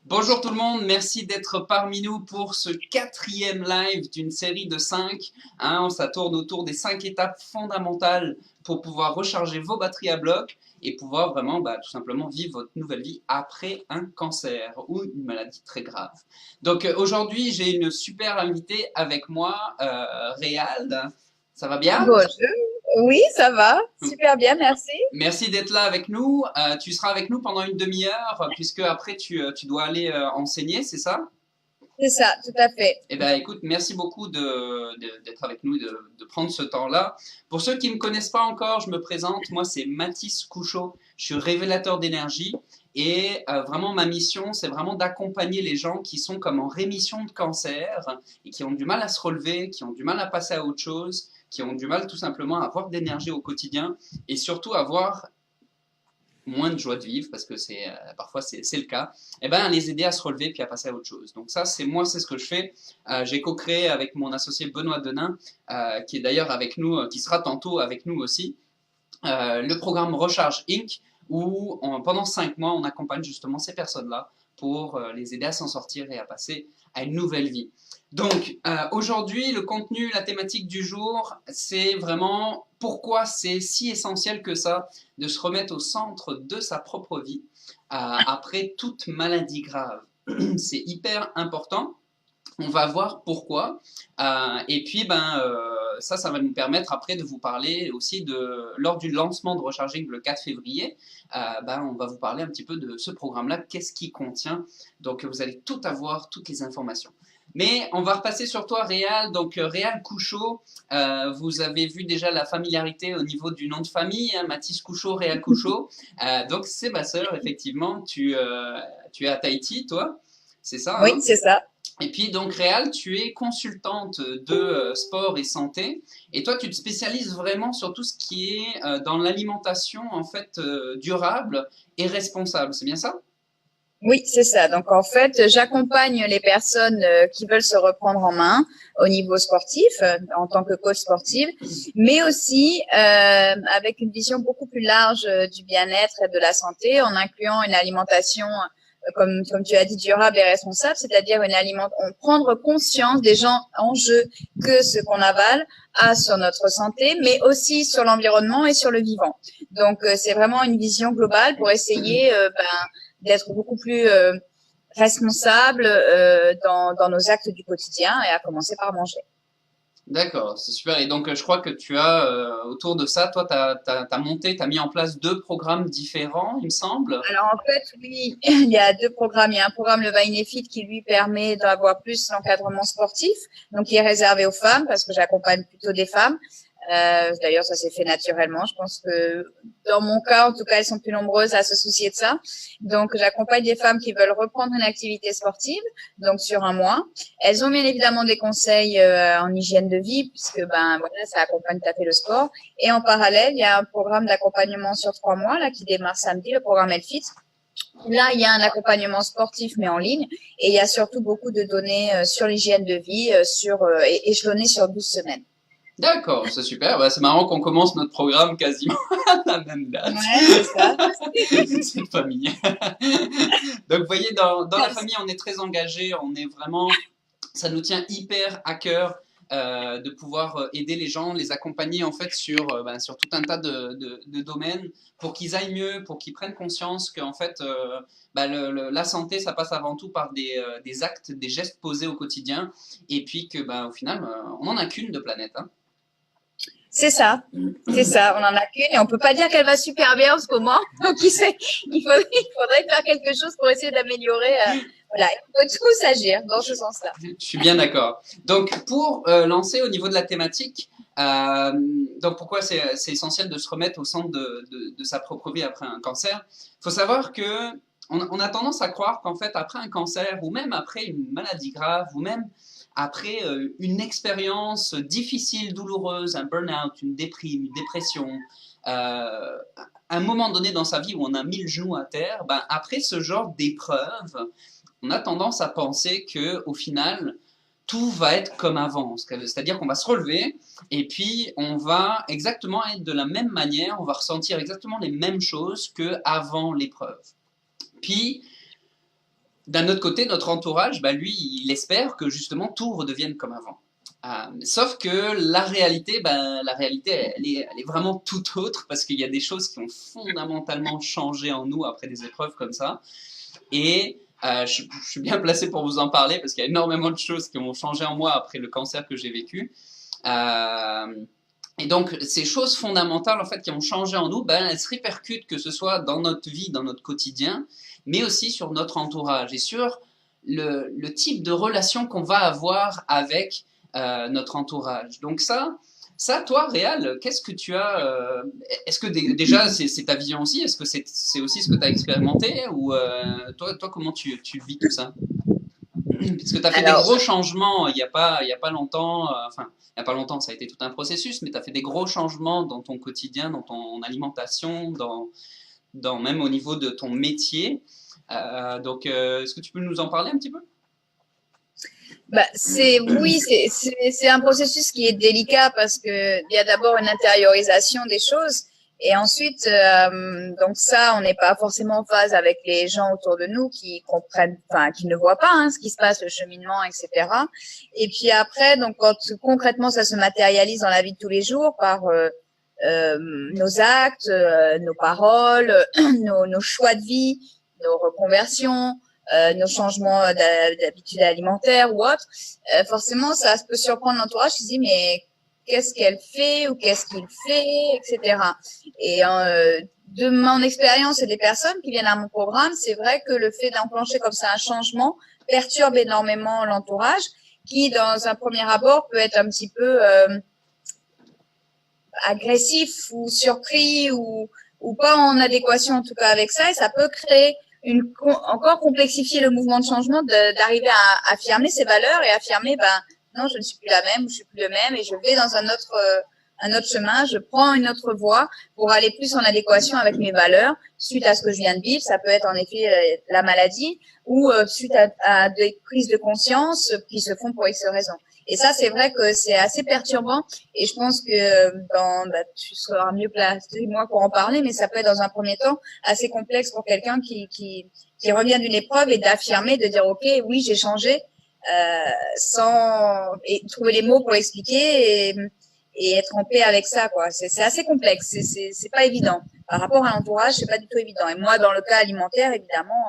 Bonjour tout le monde, merci d'être parmi nous pour ce 4e live d'une série de 5. Ça tourne autour des 5 étapes fondamentales pour pouvoir recharger vos batteries à bloc et pouvoir vraiment tout simplement vivre votre nouvelle vie après un cancer ou une maladie très grave. Donc aujourd'hui j'ai une super invitée avec moi, Réal. Ça va bien? Bonjour. Oui, ça va. Super bien, merci. Merci d'être là avec nous. Tu seras avec nous pendant une demi-heure puisque après tu dois aller enseigner, c'est ça? C'est ça, tout à fait. Eh bien, écoute, merci beaucoup d'être avec nous, de prendre ce temps-là. Pour ceux qui ne me connaissent pas encore, je me présente. Moi, c'est Mathis Couchot. Je suis révélateur d'énergie. Et vraiment, ma mission, c'est vraiment d'accompagner les gens qui sont comme en rémission de cancer et qui ont du mal à se relever, qui ont du mal à passer à autre chose, qui ont du mal tout simplement à avoir d'énergie au quotidien et surtout à avoir moins de joie de vivre, parce que parfois c'est le cas, et ben les aider à se relever puis à passer à autre chose. Donc ça, c'est ce que je fais. J'ai co-créé avec mon associé Benoît Denain, qui est d'ailleurs avec nous, qui sera tantôt avec nous aussi, le programme Recharge Inc., où pendant 5 mois, on accompagne justement ces personnes-là pour les aider à s'en sortir et à passer à une nouvelle vie. Donc aujourd'hui, le contenu, la thématique du jour, c'est vraiment pourquoi c'est si essentiel que ça de se remettre au centre de sa propre vie après toute maladie grave. C'est hyper important. On va voir pourquoi. Et puis, ça va nous permettre après de vous parler aussi lors du lancement de Recharging le 4 février, on va vous parler un petit peu de ce programme-là, qu'est-ce qu'il contient. Donc, vous allez tout avoir, toutes les informations. Mais on va repasser sur toi, Réal. Donc, Réal Couchot, vous avez vu déjà la familiarité au niveau du nom de famille, hein, Mathis Couchot, Réal Couchot. Donc, c'est ma sœur, effectivement. Tu es à Tahiti, toi, c'est ça, Oui, hein? c'est ça. Et puis donc Réal, tu es consultante de sport et santé, et toi tu te spécialises vraiment sur tout ce qui est dans l'alimentation en fait durable et responsable, c'est bien ça? Oui, c'est ça. Donc, en fait, j'accompagne les personnes qui veulent se reprendre en main au niveau sportif, en tant que coach sportive, mais aussi avec une vision beaucoup plus large du bien-être et de la santé, en incluant une alimentation, comme tu as dit, durable et responsable, c'est-à-dire prendre conscience des gens enjeux que ce qu'on avale a sur notre santé, mais aussi sur l'environnement et sur le vivant. Donc, c'est vraiment une vision globale pour essayer d'être beaucoup plus responsable dans nos actes du quotidien et à commencer par manger. D'accord, c'est super. Et donc je crois que tu as autour de ça, toi t'as monté, t'as mis en place 2 programmes différents, il me semble. Alors en fait, oui, il y a deux programmes. Il y a un programme, le Vainefit, qui lui permet d'avoir plus l'encadrement sportif, donc qui est réservé aux femmes parce que j'accompagne plutôt des femmes. D'ailleurs, ça s'est fait naturellement. Je pense que dans mon cas, en tout cas, elles sont plus nombreuses à se soucier de ça. Donc, j'accompagne des femmes qui veulent reprendre une activité sportive, donc sur un mois. Elles ont bien évidemment des conseils en hygiène de vie, puisque voilà, ça accompagne tout à fait le sport. Et en parallèle, il y a un programme d'accompagnement sur 3 mois là qui démarre samedi, le programme Elfit. Là, il y a un accompagnement sportif, mais en ligne. Et il y a surtout beaucoup de données sur l'hygiène de vie, échelonnées sur 12 semaines. D'accord, c'est super. C'est marrant qu'on commence notre programme quasiment à la même date. Ouais, c'est ça. Cette famille. Donc, vous voyez, dans la famille, on est très engagé, on est vraiment, ça nous tient hyper à cœur de pouvoir aider les gens, les accompagner en fait sur tout un tas de domaines pour qu'ils aillent mieux, pour qu'ils prennent conscience qu'en fait, la santé, ça passe avant tout par des actes, des gestes posés au quotidien, et puis que, au final, on n'en a qu'une de planète, hein. C'est ça. C'est ça. On en a qu'une et on peut pas dire qu'elle va super bien en ce moment. Donc, il faudrait faire quelque chose pour essayer d'améliorer. Voilà. Il faut tous agir dans ce sens-là. Je suis bien d'accord. Donc, pour lancer au niveau de la thématique, donc pourquoi c'est essentiel de se remettre au centre de sa propre vie après un cancer. Il faut savoir que on a tendance à croire qu'en fait, après un cancer, ou même après une maladie grave, ou même après une expérience difficile, douloureuse, un burn-out, une déprime, une dépression, un moment donné dans sa vie où on a mis le genou à terre, après ce genre d'épreuve, on a tendance à penser que au final, tout va être comme avant. C'est-à-dire qu'on va se relever et puis on va exactement être de la même manière, on va ressentir exactement les mêmes choses qu'avant l'épreuve. Puis, d'un autre côté, notre entourage, bah, lui, il espère que justement tout redevienne comme avant. Sauf que la réalité, elle est vraiment tout autre parce qu'il y a des choses qui ont fondamentalement changé en nous après des épreuves comme ça. Et je suis bien placé pour vous en parler parce qu'il y a énormément de choses qui ont changé en moi après le cancer que j'ai vécu. Et donc, ces choses fondamentales, en fait, qui ont changé en nous, ben, elles se répercutent, que ce soit dans notre vie, dans notre quotidien, mais aussi sur notre entourage et sur le type de relation qu'on va avoir avec notre entourage. Donc ça, toi, Réal, qu'est-ce que tu as est-ce que déjà, c'est ta vision aussi? Est-ce que c'est aussi ce que tu as expérimenté? Ou toi, comment tu vis tout ça? Parce que tu as fait des Alors, gros changements il y a pas longtemps, enfin, il n'y a pas longtemps, ça a été tout un processus, mais tu as fait des gros changements dans ton quotidien, dans ton alimentation, même au niveau de ton métier. Donc, est-ce que tu peux nous en parler un petit peu? bah, oui, c'est un processus qui est délicat parce que il y a d'abord une intériorisation des choses et ensuite, donc ça, on n'est pas forcément en phase avec les gens autour de nous qui comprennent, enfin, qui ne voient pas ce qui se passe, le cheminement, etc. Et puis après, donc quand concrètement ça se matérialise dans la vie de tous les jours par nos actes, nos paroles, nos choix de vie, nos reconversions, nos changements d'habitudes alimentaires ou autres, forcément, ça peut surprendre l'entourage qui se dit mais qu'est-ce qu'elle fait ou qu'est-ce qu'il fait, etc. Et de mon expérience et des personnes qui viennent à mon programme, c'est vrai que le fait d'enclencher comme ça un changement perturbe énormément l'entourage qui, dans un premier abord, peut être un petit peu agressif ou surpris ou pas en adéquation en tout cas avec ça et ça peut créer encore complexifier le mouvement de changement d'arriver à affirmer ses valeurs et affirmer ben non je ne suis plus la même ou je suis plus le même et je vais dans un autre chemin, je prends une autre voie pour aller plus en adéquation avec mes valeurs suite à ce que je viens de vivre. Ça peut être en effet la maladie ou suite à des prises de conscience qui se font pour X raisons. Et ça, c'est vrai que c'est assez perturbant et je pense que tu seras mieux placé que moi pour en parler, mais ça peut être dans un premier temps assez complexe pour quelqu'un qui revient d'une épreuve et d'affirmer, de dire ok, oui, j'ai changé, sans et trouver les mots pour expliquer et être en paix avec ça, quoi. C'est assez complexe, c'est pas évident. Par rapport à l'entourage, c'est pas du tout évident. Et moi, dans le cas alimentaire, évidemment,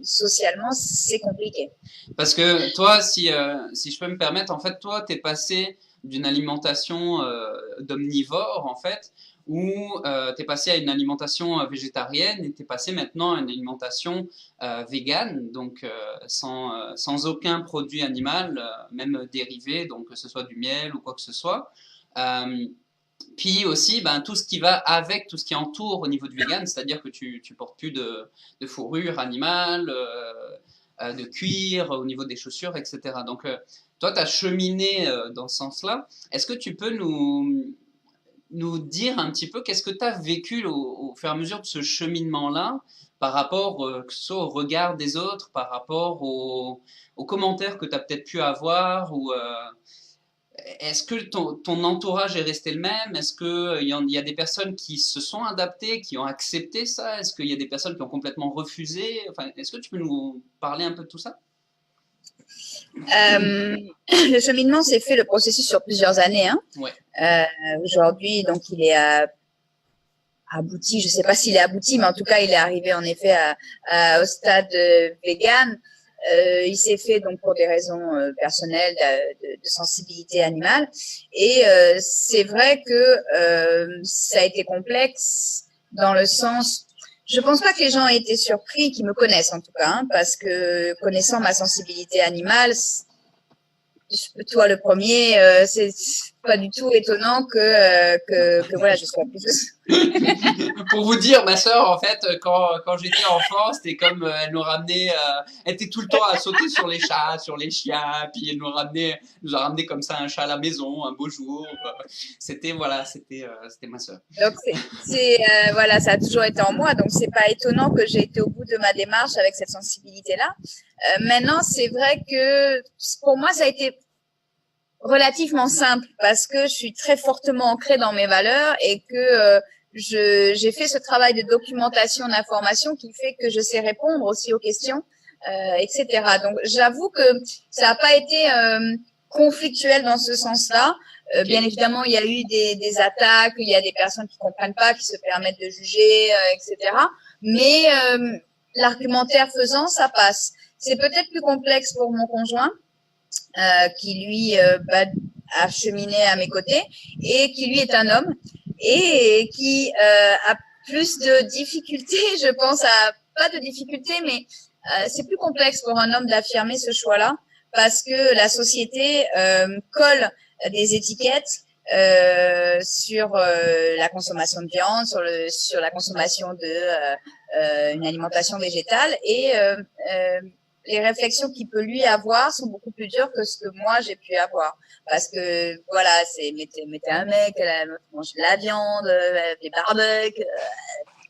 socialement, c'est compliqué. Parce que toi, si je peux me permettre, en fait, toi, tu es passé d'une alimentation d'omnivore, en fait, où tu es passé à une alimentation végétarienne et tu es passé maintenant à une alimentation végane, donc sans aucun produit animal, même dérivé, donc que ce soit du miel ou quoi que ce soit. Euh, Puis aussi, ben, tout ce qui va avec, tout ce qui entoure au niveau du vegan, c'est-à-dire que tu portes plus de fourrure animale, de cuir au niveau des chaussures, etc. Donc, toi, tu as cheminé dans ce sens-là. Est-ce que tu peux nous dire un petit peu qu'est-ce que tu as vécu au fur et à mesure de ce cheminement-là par rapport que ce soit au regard des autres, par rapport aux commentaires que tu as peut-être pu avoir ou est-ce que ton entourage est resté le même? Est-ce qu'il y a des personnes qui se sont adaptées, qui ont accepté ça? Est-ce qu'il y a des personnes qui ont complètement refusé? Enfin, est-ce que tu peux nous parler un peu de tout ça? Le cheminement s'est fait le processus sur plusieurs années. Ouais. Aujourd'hui, donc il est abouti. Je ne sais pas s'il est abouti, mais en tout cas, il est arrivé en effet au stade vegan. Il s'est fait donc pour des raisons personnelles de sensibilité animale. Et c'est vrai que ça a été complexe dans le sens. Je pense pas que les gens aient été surpris, qui me connaissent en tout cas, parce que connaissant ma sensibilité animale, toi le premier, c'est pas du tout étonnant que voilà, je sois plus. Pour vous dire, ma sœur, en fait, quand j'étais enfant, c'était comme elle nous ramenait, elle était tout le temps à sauter sur les chats, sur les chiens, puis elle nous a ramené comme ça un chat à la maison un beau jour. C'était voilà, c'était ma sœur. Donc voilà, ça a toujours été en moi, donc c'est pas étonnant que j'ai été au bout de ma démarche avec cette sensibilité-là. Maintenant, c'est vrai que pour moi, ça a été relativement simple parce que je suis très fortement ancrée dans mes valeurs et que j'ai fait ce travail de documentation d'information qui fait que je sais répondre aussi aux questions etc. Donc, j'avoue que ça n'a pas été conflictuel dans ce sens-là. Ok. Bien évidemment, il y a eu des attaques, il y a des personnes qui comprennent pas, qui se permettent de juger, etc. Mais l'argumentaire faisant, ça passe. C'est peut-être plus complexe pour mon conjoint, qui lui a cheminé à mes côtés et qui lui est un homme et qui a plus de difficultés, je pense, pas de difficultés, mais c'est plus complexe pour un homme d'affirmer ce choix-là parce que la société colle des étiquettes sur la consommation de viande, sur la consommation de une alimentation végétale et les réflexions qu'il peut lui avoir sont beaucoup plus dures que ce que moi j'ai pu avoir parce que voilà, c'est mettez un mec, elle mange de la viande, des barbecues,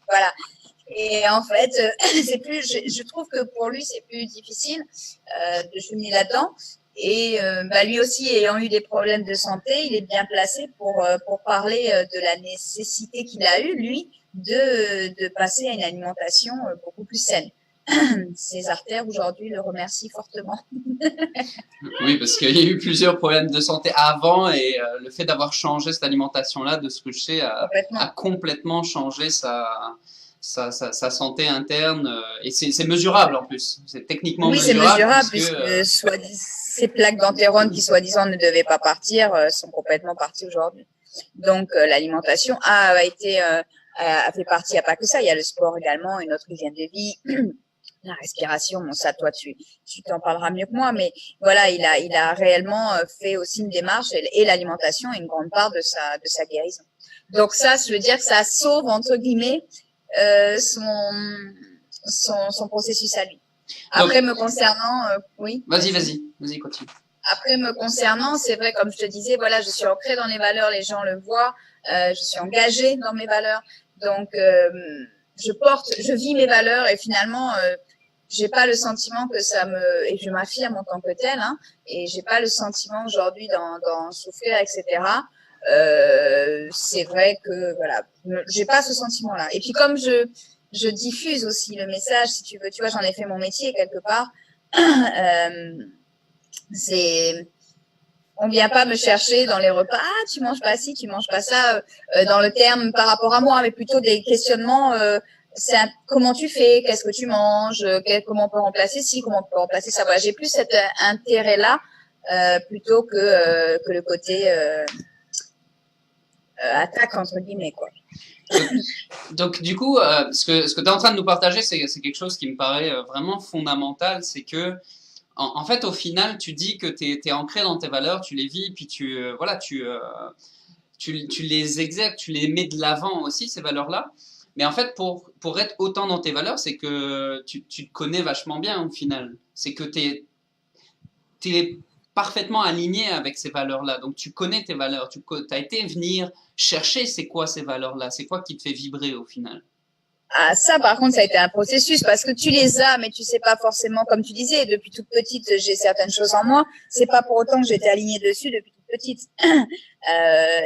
voilà. Et en fait, c'est plus, je trouve que pour lui, c'est plus difficile de cheminer là-dedans. Et lui aussi, ayant eu des problèmes de santé, il est bien placé pour parler de la nécessité qu'il a eue, lui, de passer à une alimentation beaucoup plus saine. Ses artères, aujourd'hui, le remercient fortement. Oui, parce qu'il y a eu plusieurs problèmes de santé avant et le fait d'avoir changé cette alimentation-là, de ce que je sais, a complètement changé sa santé interne. Et c'est mesurable en plus. C'est techniquement mesurable. Oui, c'est mesurable puisque ces plaques d'anthérone qui soi-disant ne devaient pas partir sont complètement parties aujourd'hui. Donc l'alimentation a fait partie, il n'y a pas que ça, il y a le sport également, une autre hygiène de vie. La respiration, bon ça, toi, tu t'en parleras mieux que moi, mais voilà, il a réellement fait aussi une démarche et l'alimentation est une grande part de sa guérison. Donc ça, je veux dire que ça sauve entre guillemets son processus à lui. Après, me concernant, oui. Vas-y, continue. Après, me concernant, c'est vrai, comme je te disais, voilà, je suis ancrée dans les valeurs, les gens le voient, je suis engagée dans mes valeurs, donc je vis mes valeurs et finalement, j'ai pas le sentiment que et je m'affirme en tant que telle, hein, et j'ai pas le sentiment aujourd'hui d'en souffrir, etc. C'est vrai que voilà, j'ai pas ce sentiment-là. Et puis comme je diffuse aussi le message, si tu veux, tu vois, j'en ai fait mon métier quelque part. On vient pas me chercher dans les repas, ah, tu manges pas ci, tu manges pas ça, dans le terme par rapport à moi, mais plutôt des questionnements. Comment tu fais, qu'est-ce que tu manges, comment on peut remplacer ci, comment on peut remplacer ça. Voilà, j'ai plus cet intérêt-là plutôt que le côté attaque entre guillemets quoi. Donc du coup, ce que tu es en train de nous partager, c'est quelque chose qui me paraît vraiment fondamental, c'est que en fait, au final, tu dis que tu es ancré dans tes valeurs, tu les vis, puis tu les exerces, tu les mets de l'avant aussi, ces valeurs-là. Mais en fait, pour être autant dans tes valeurs, c'est que tu te connais vachement bien au final. C'est que tu es parfaitement aligné avec ces valeurs-là. Donc tu connais tes valeurs, tu as été venir chercher c'est quoi ces valeurs-là, c'est quoi qui te fait vibrer au final. Ah, ça, par contre, ça a été un processus parce que tu les as, mais tu sais pas forcément, comme tu disais, depuis toute petite, j'ai certaines choses en moi. C'est pas pour autant que j'étais alignée dessus depuis toute petite.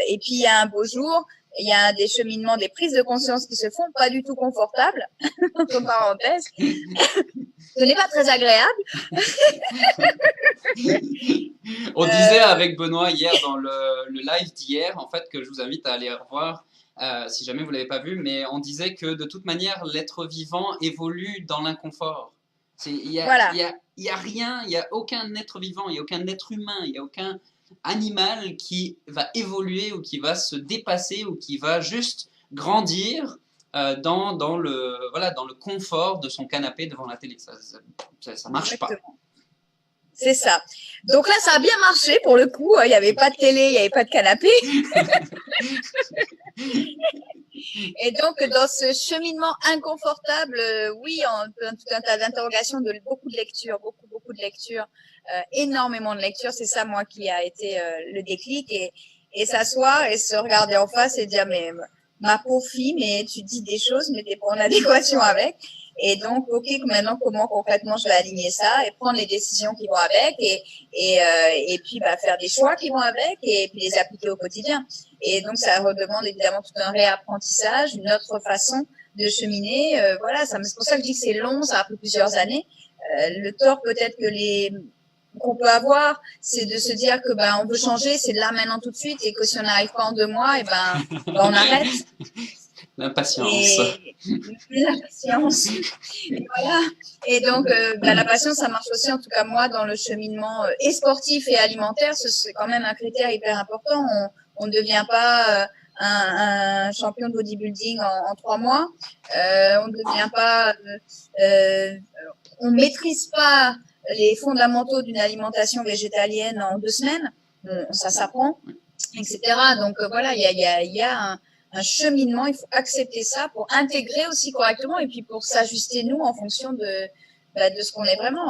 Et puis, il y a un beau jour, il y a des cheminements, des prises de conscience qui se font pas du tout confortables, entre parenthèses. Ce n'est pas très agréable. On disait avec Benoît hier dans le live d'hier, en fait, que je vous invite à aller revoir. Si jamais vous ne l'avez pas vu, mais on disait que de toute manière, l'être vivant évolue dans l'inconfort. Il y a rien, il n'y a aucun être vivant, il n'y a aucun être humain, il n'y a aucun animal qui va évoluer ou qui va se dépasser ou qui va juste grandir dans le confort de son canapé devant la télé. Ça marche pas. C'est ça. Donc là, ça a bien marché pour le coup. Il n'y avait pas de télé, il n'y avait pas de canapé. Et donc, dans ce cheminement inconfortable, oui, tout un tas d'interrogations, beaucoup de lectures, beaucoup de lectures, énormément de lectures. C'est ça, moi, qui a été le déclic et s'asseoir et se regarder en face et dire, mais ma pauvre fille, mais tu dis des choses, mais t'es pas en adéquation avec. Et donc, ok, maintenant, comment concrètement je vais aligner ça et prendre les décisions qui vont avec et puis faire des choix qui vont avec et puis les appliquer au quotidien. Et donc, ça redemande évidemment tout un réapprentissage, une autre façon de cheminer. Voilà, c'est pour ça que je dis que c'est long, ça a pris plusieurs années. Le tort peut-être qu'on peut avoir, c'est de se dire que on veut changer, c'est de là maintenant tout de suite, et que si on n'arrive pas en 2 mois, et on arrête. L'impatience. L'impatience. Et voilà. Et donc, la patience, ça marche aussi, en tout cas moi, dans le cheminement et sportif et alimentaire, c'est quand même un critère hyper important. On ne devient pas un champion de bodybuilding en 3 mois. On ne devient pas, on maîtrise pas les fondamentaux d'une alimentation végétalienne en 2 semaines. Ça s'apprend, etc. Donc voilà, il y a un cheminement, il faut accepter ça pour intégrer aussi correctement et puis pour s'ajuster nous en fonction de ce qu'on est vraiment.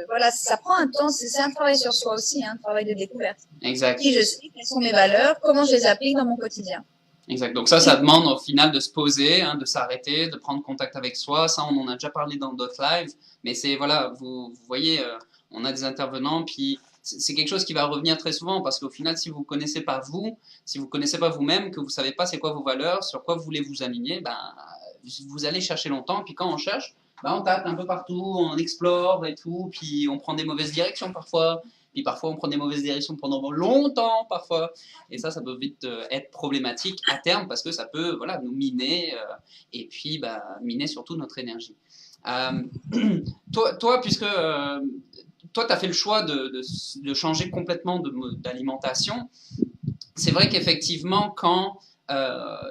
Voilà, ça prend un temps, c'est un travail sur soi aussi, un travail de découverte. Exact. Qui je suis, quelles sont mes valeurs, comment je les applique dans mon quotidien. Exact. Donc ça demande au final de se poser, de s'arrêter, de prendre contact avec soi. Ça, on en a déjà parlé dans d'autres lives. Mais c'est, voilà, vous voyez, on a des intervenants, puis c'est quelque chose qui va revenir très souvent parce qu'au final, si vous ne connaissez pas vous, si vous ne connaissez pas vous-même, que vous ne savez pas c'est quoi vos valeurs, sur quoi vous voulez vous aligner, vous allez chercher longtemps. Puis quand on cherche, on tâte un peu partout, on explore et tout, puis on prend des mauvaises directions parfois. Puis parfois, on prend des mauvaises directions pendant longtemps, parfois. Et ça peut vite être problématique à terme parce que ça peut nous miner et puis miner surtout notre énergie. Toi, puisque toi, tu as fait le choix de changer complètement d'alimentation, c'est vrai qu'effectivement, quand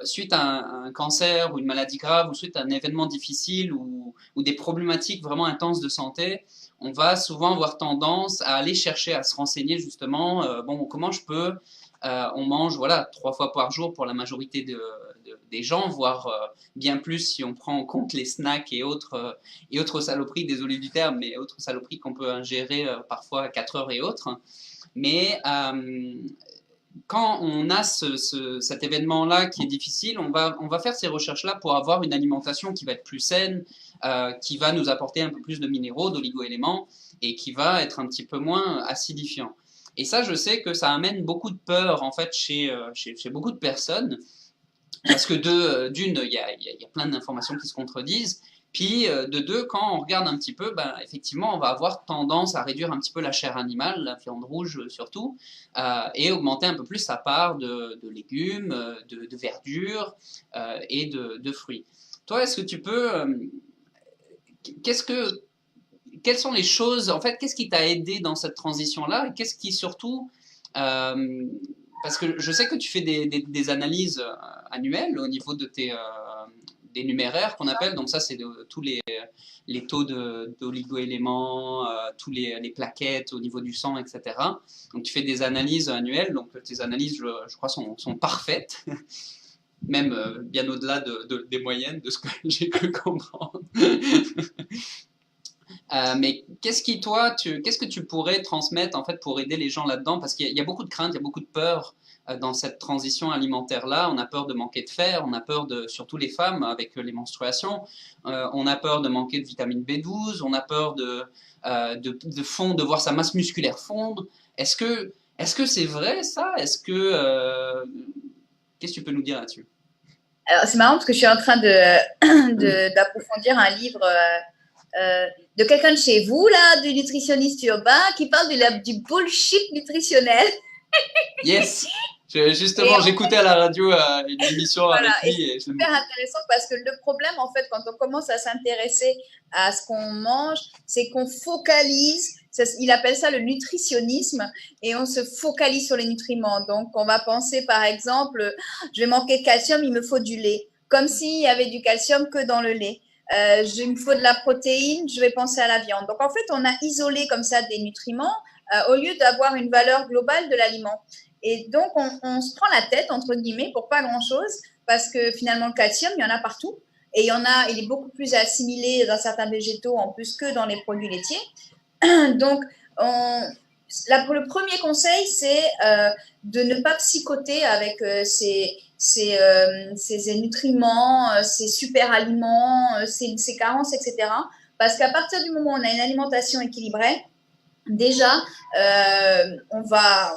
suite à un cancer ou une maladie grave ou suite à un événement difficile ou des problématiques vraiment intenses de santé, on va souvent avoir tendance à aller chercher à se renseigner justement, comment je peux, on mange 3 fois par jour pour la majorité des gens, voire bien plus si on prend en compte les snacks et autres saloperies, désolé du terme, mais autres saloperies qu'on peut ingérer parfois à 4 heures et autres. Mais quand on a cet événement-là qui est difficile, on va faire ces recherches-là pour avoir une alimentation qui va être plus saine, qui va nous apporter un peu plus de minéraux, d'oligo-éléments, et qui va être un petit peu moins acidifiant. Et ça, je sais que ça amène beaucoup de peur, en fait, chez beaucoup de personnes, parce que d'une, il y a plein d'informations qui se contredisent, puis de deux, quand on regarde un petit peu, effectivement, on va avoir tendance à réduire un petit peu la chair animale, la viande rouge surtout, et augmenter un peu plus sa part de légumes, de verdure et de fruits. Toi, est-ce que tu peux... quelles sont les choses, en fait, qu'est-ce qui t'a aidé dans cette transition-là et qu'est-ce qui surtout... parce que je sais que tu fais des analyses annuelles au niveau de des numéraires qu'on appelle, donc ça c'est tous les taux d'oligo-éléments, tous les plaquettes au niveau du sang, etc. Donc tu fais des analyses annuelles, donc tes analyses je crois sont parfaites, même bien au-delà des moyennes de ce que j'ai pu comprendre. Mais qu'est-ce que tu pourrais transmettre en fait pour aider les gens là-dedans? Parce qu'il y a beaucoup de craintes, il y a beaucoup de peur dans cette transition alimentaire-là. On a peur de manquer de fer, on a peur surtout les femmes avec les menstruations, on a peur de manquer de vitamine B12, on a peur de voir sa masse musculaire fondre. Est-ce que c'est vrai ça? Qu'est-ce que tu peux nous dire là-dessus? Alors c'est marrant parce que je suis en train d'approfondir un livre de quelqu'un de chez vous, là, du nutritionniste urbain, qui parle du bullshit nutritionnel. Yes. Justement, j'écoutais à la radio une émission avec lui. C'est super intéressant parce que le problème, en fait, quand on commence à s'intéresser à ce qu'on mange, c'est qu'on focalise, il appelle ça le nutritionnisme, et on se focalise sur les nutriments. Donc, on va penser, par exemple, je vais manquer de calcium, il me faut du lait, comme s'il y avait du calcium que dans le lait. Il me faut de la protéine, je vais penser à la viande. Donc, en fait, on a isolé comme ça des nutriments au lieu d'avoir une valeur globale de l'aliment. Et donc, on se prend la tête, entre guillemets, pour pas grand-chose, parce que finalement, le calcium, il y en a partout. Et il est beaucoup plus assimilé dans certains végétaux en plus que dans les produits laitiers. Donc, le premier conseil, c'est de ne pas psychoter avec ces nutriments, ces super aliments, ces carences, etc. Parce qu'à partir du moment où on a une alimentation équilibrée, déjà, on va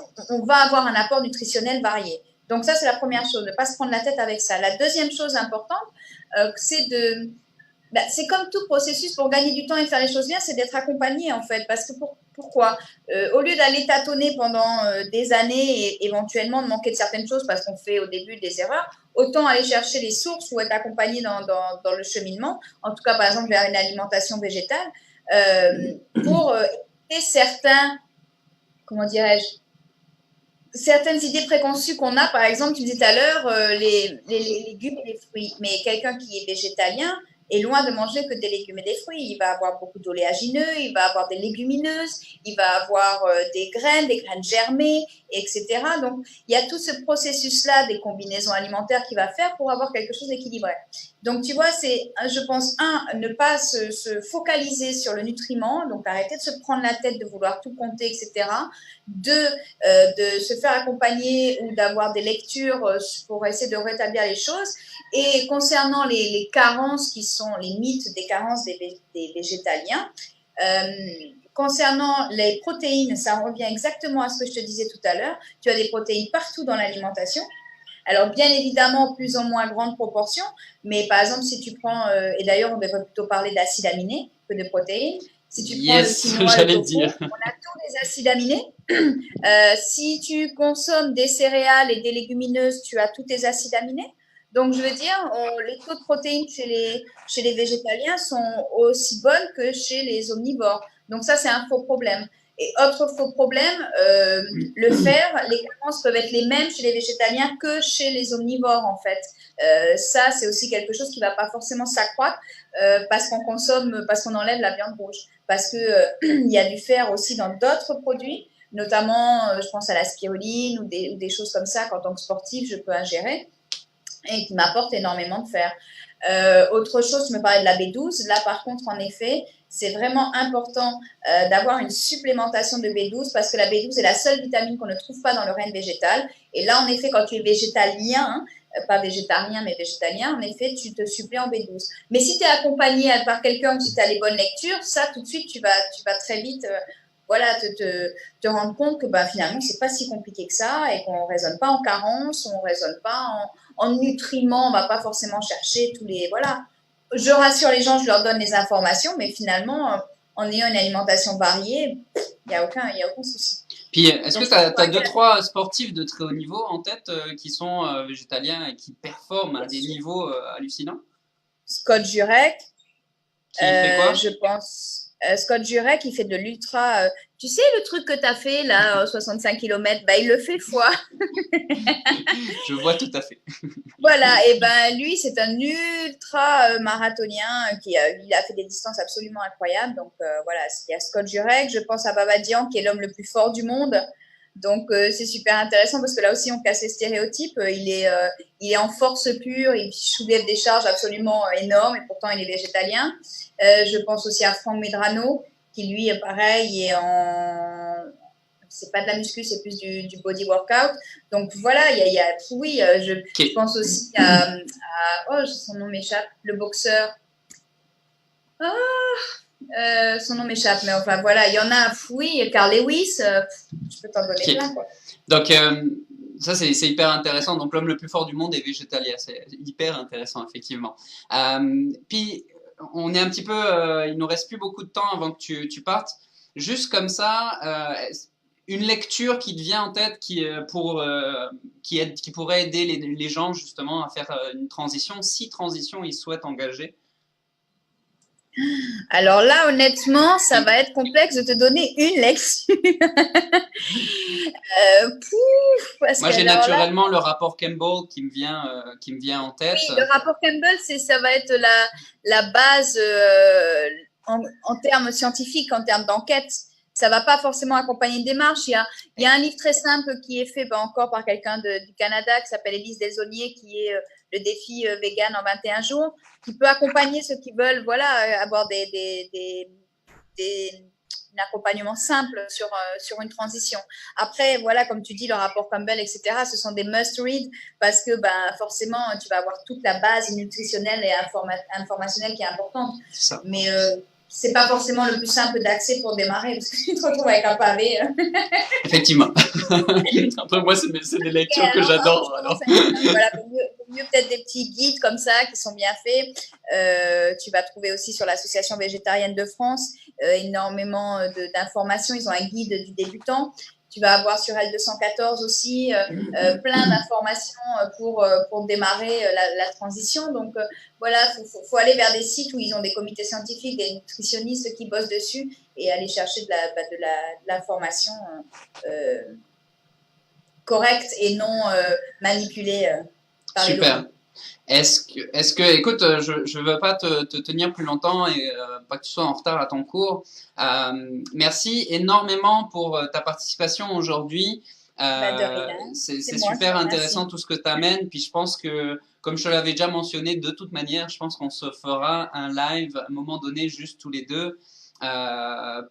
avoir un apport nutritionnel varié. Donc ça, c'est la première chose, ne pas se prendre la tête avec ça. La deuxième chose importante, c'est comme tout processus pour gagner du temps et faire les choses bien, c'est d'être accompagné en fait. Parce que pourquoi au lieu d'aller tâtonner pendant des années et éventuellement de manquer de certaines choses parce qu'on fait au début des erreurs, autant aller chercher les sources ou être accompagné dans le cheminement, en tout cas par exemple vers une alimentation végétale, pour éviter comment dirais-je, certaines idées préconçues qu'on a. Par exemple, tu disais tout à l'heure, les légumes et les fruits. Mais quelqu'un qui est végétalien est loin de manger que des légumes et des fruits. Il va avoir beaucoup d'oléagineux, il va avoir des légumineuses, il va avoir des graines germées, etc. Donc, il y a tout ce processus-là des combinaisons alimentaires qu'il va faire pour avoir quelque chose d'équilibré. Donc, tu vois, c'est, je pense, ne pas se focaliser sur le nutriment, donc arrêter de se prendre la tête, de vouloir tout compter, etc. De se faire accompagner ou d'avoir des lectures pour essayer de rétablir les choses. Et concernant les carences qui sont les mythes des carences des végétaliens, concernant les protéines, ça revient exactement à ce que je te disais tout à l'heure. Tu as des protéines partout dans l'alimentation. Alors, bien évidemment, plus ou moins grande proportion, mais par exemple, si tu prends, et d'ailleurs, on devrait plutôt parler d'acides aminés que de protéines. Si tu prends le quinoa, le tofu, on a tous les acides aminés. Si tu consommes des céréales et des légumineuses, tu as tous tes acides aminés. Donc, je veux dire, les taux de protéines chez les végétaliens sont aussi bonnes que chez les omnivores. Donc, ça, c'est un faux problème. Et autre faux problème, le fer, les carences peuvent être les mêmes chez les végétaliens que chez les omnivores, en fait. Ça, c'est aussi quelque chose qui ne va pas forcément s'accroître parce qu'on enlève la viande rouge. Parce que il y a du fer aussi dans d'autres produits, notamment, je pense à la spiruline ou des choses comme ça qu'en tant que sportif, je peux ingérer et qui m'apportent énormément de fer. Autre chose, tu me parlais de la B12. Là, par contre, en effet, c'est vraiment important d'avoir une supplémentation de B12 parce que la B12 est la seule vitamine qu'on ne trouve pas dans le règne végétal. Et là, en effet, quand tu es végétalien, pas végétarien, mais végétalien, en effet, tu te supplées en B12. Mais si tu es accompagné par quelqu'un ou si tu as les bonnes lectures, ça, tout de suite, tu vas très vite te rendre compte que finalement, c'est pas si compliqué que ça et qu'on raisonne pas en carence, on raisonne pas en nutriments, on va pas forcément chercher tous les... Voilà. Je rassure les gens, je leur donne les informations, mais finalement, en ayant une alimentation variée, il n'y a aucun souci. Puis, est-ce que tu as 2-3 sportifs de très haut niveau en tête qui sont végétaliens et qui performent à des niveaux hallucinants? Scott Jurek. Qui fait quoi? Je pense... Scott Jurek, il fait de l'ultra... tu sais, le truc que tu as fait, là, 65 km, il le fait fois. Je vois tout à fait. Voilà, et lui, c'est un ultra marathonien il a fait des distances absolument incroyables. Donc, voilà, il y a Scott Jurek. Je pense à Babadian, qui est l'homme le plus fort du monde. Donc, c'est super intéressant parce que là aussi, on casse les stéréotypes. Il est en force pure, il soulève des charges absolument énormes et pourtant, il est végétalien. Je pense aussi à Franck Medrano, qui lui, pareil, est c'est pas de la muscu, c'est plus du body workout. Donc voilà, je pense aussi à son nom m'échappe, le boxeur. Son nom m'échappe, mais enfin voilà, il y en a, Carl Lewis, je peux t'en donner plein, quoi. Donc, ça, c'est hyper intéressant. Donc, l'homme le plus fort du monde est végétalien. C'est hyper intéressant, effectivement. Puis, on est un petit peu, il nous reste plus beaucoup de temps avant que tu partes. Juste comme ça, une lecture qui te vient en tête qui pourrait aider les gens justement à faire une transition, si transition ils souhaitent engager. Alors là, honnêtement, ça va être complexe de te donner une lecture. Moi, j'ai naturellement le rapport Campbell qui me vient en tête. Oui, le rapport Campbell, ça va être la base en termes scientifiques, en termes d'enquête. Ça va pas forcément accompagner une démarche. Il y a un livre très simple qui est fait encore par quelqu'un du Canada qui s'appelle Élise Desaulniers, qui est le défi vegan en 21 jours, qui peut accompagner ceux qui veulent avoir un accompagnement simple sur une transition. Après, voilà, comme tu dis, le rapport Campbell, etc., ce sont des must-read parce que forcément, tu vas avoir toute la base nutritionnelle et informationnelle qui est importante. C'est ça. Mais c'est pas forcément le plus simple d'accès pour démarrer parce que tu te retrouves avec un pavé. Effectivement. Après, moi, c'est des lectures que j'adore. Voilà, pour mieux peut-être des petits guides comme ça qui sont bien faits. Tu vas trouver aussi sur l'Association végétarienne de France énormément d'informations. Ils ont un guide du débutant. Tu vas avoir sur L214 aussi plein d'informations pour démarrer la transition. Donc, voilà, faut aller vers des sites où ils ont des comités scientifiques, des nutritionnistes qui bossent dessus et aller chercher de l'information correcte et non manipulée par les lobbies. Super. Est-ce que, écoute, je veux pas te tenir plus longtemps et pas que tu sois en retard à ton cours. Merci énormément pour ta participation aujourd'hui. De rien. C'est super intéressant tout ce que tu amènes. Puis je pense que, comme je te l'avais déjà mentionné, de toute manière, je pense qu'on se fera un live à un moment donné, juste tous les deux,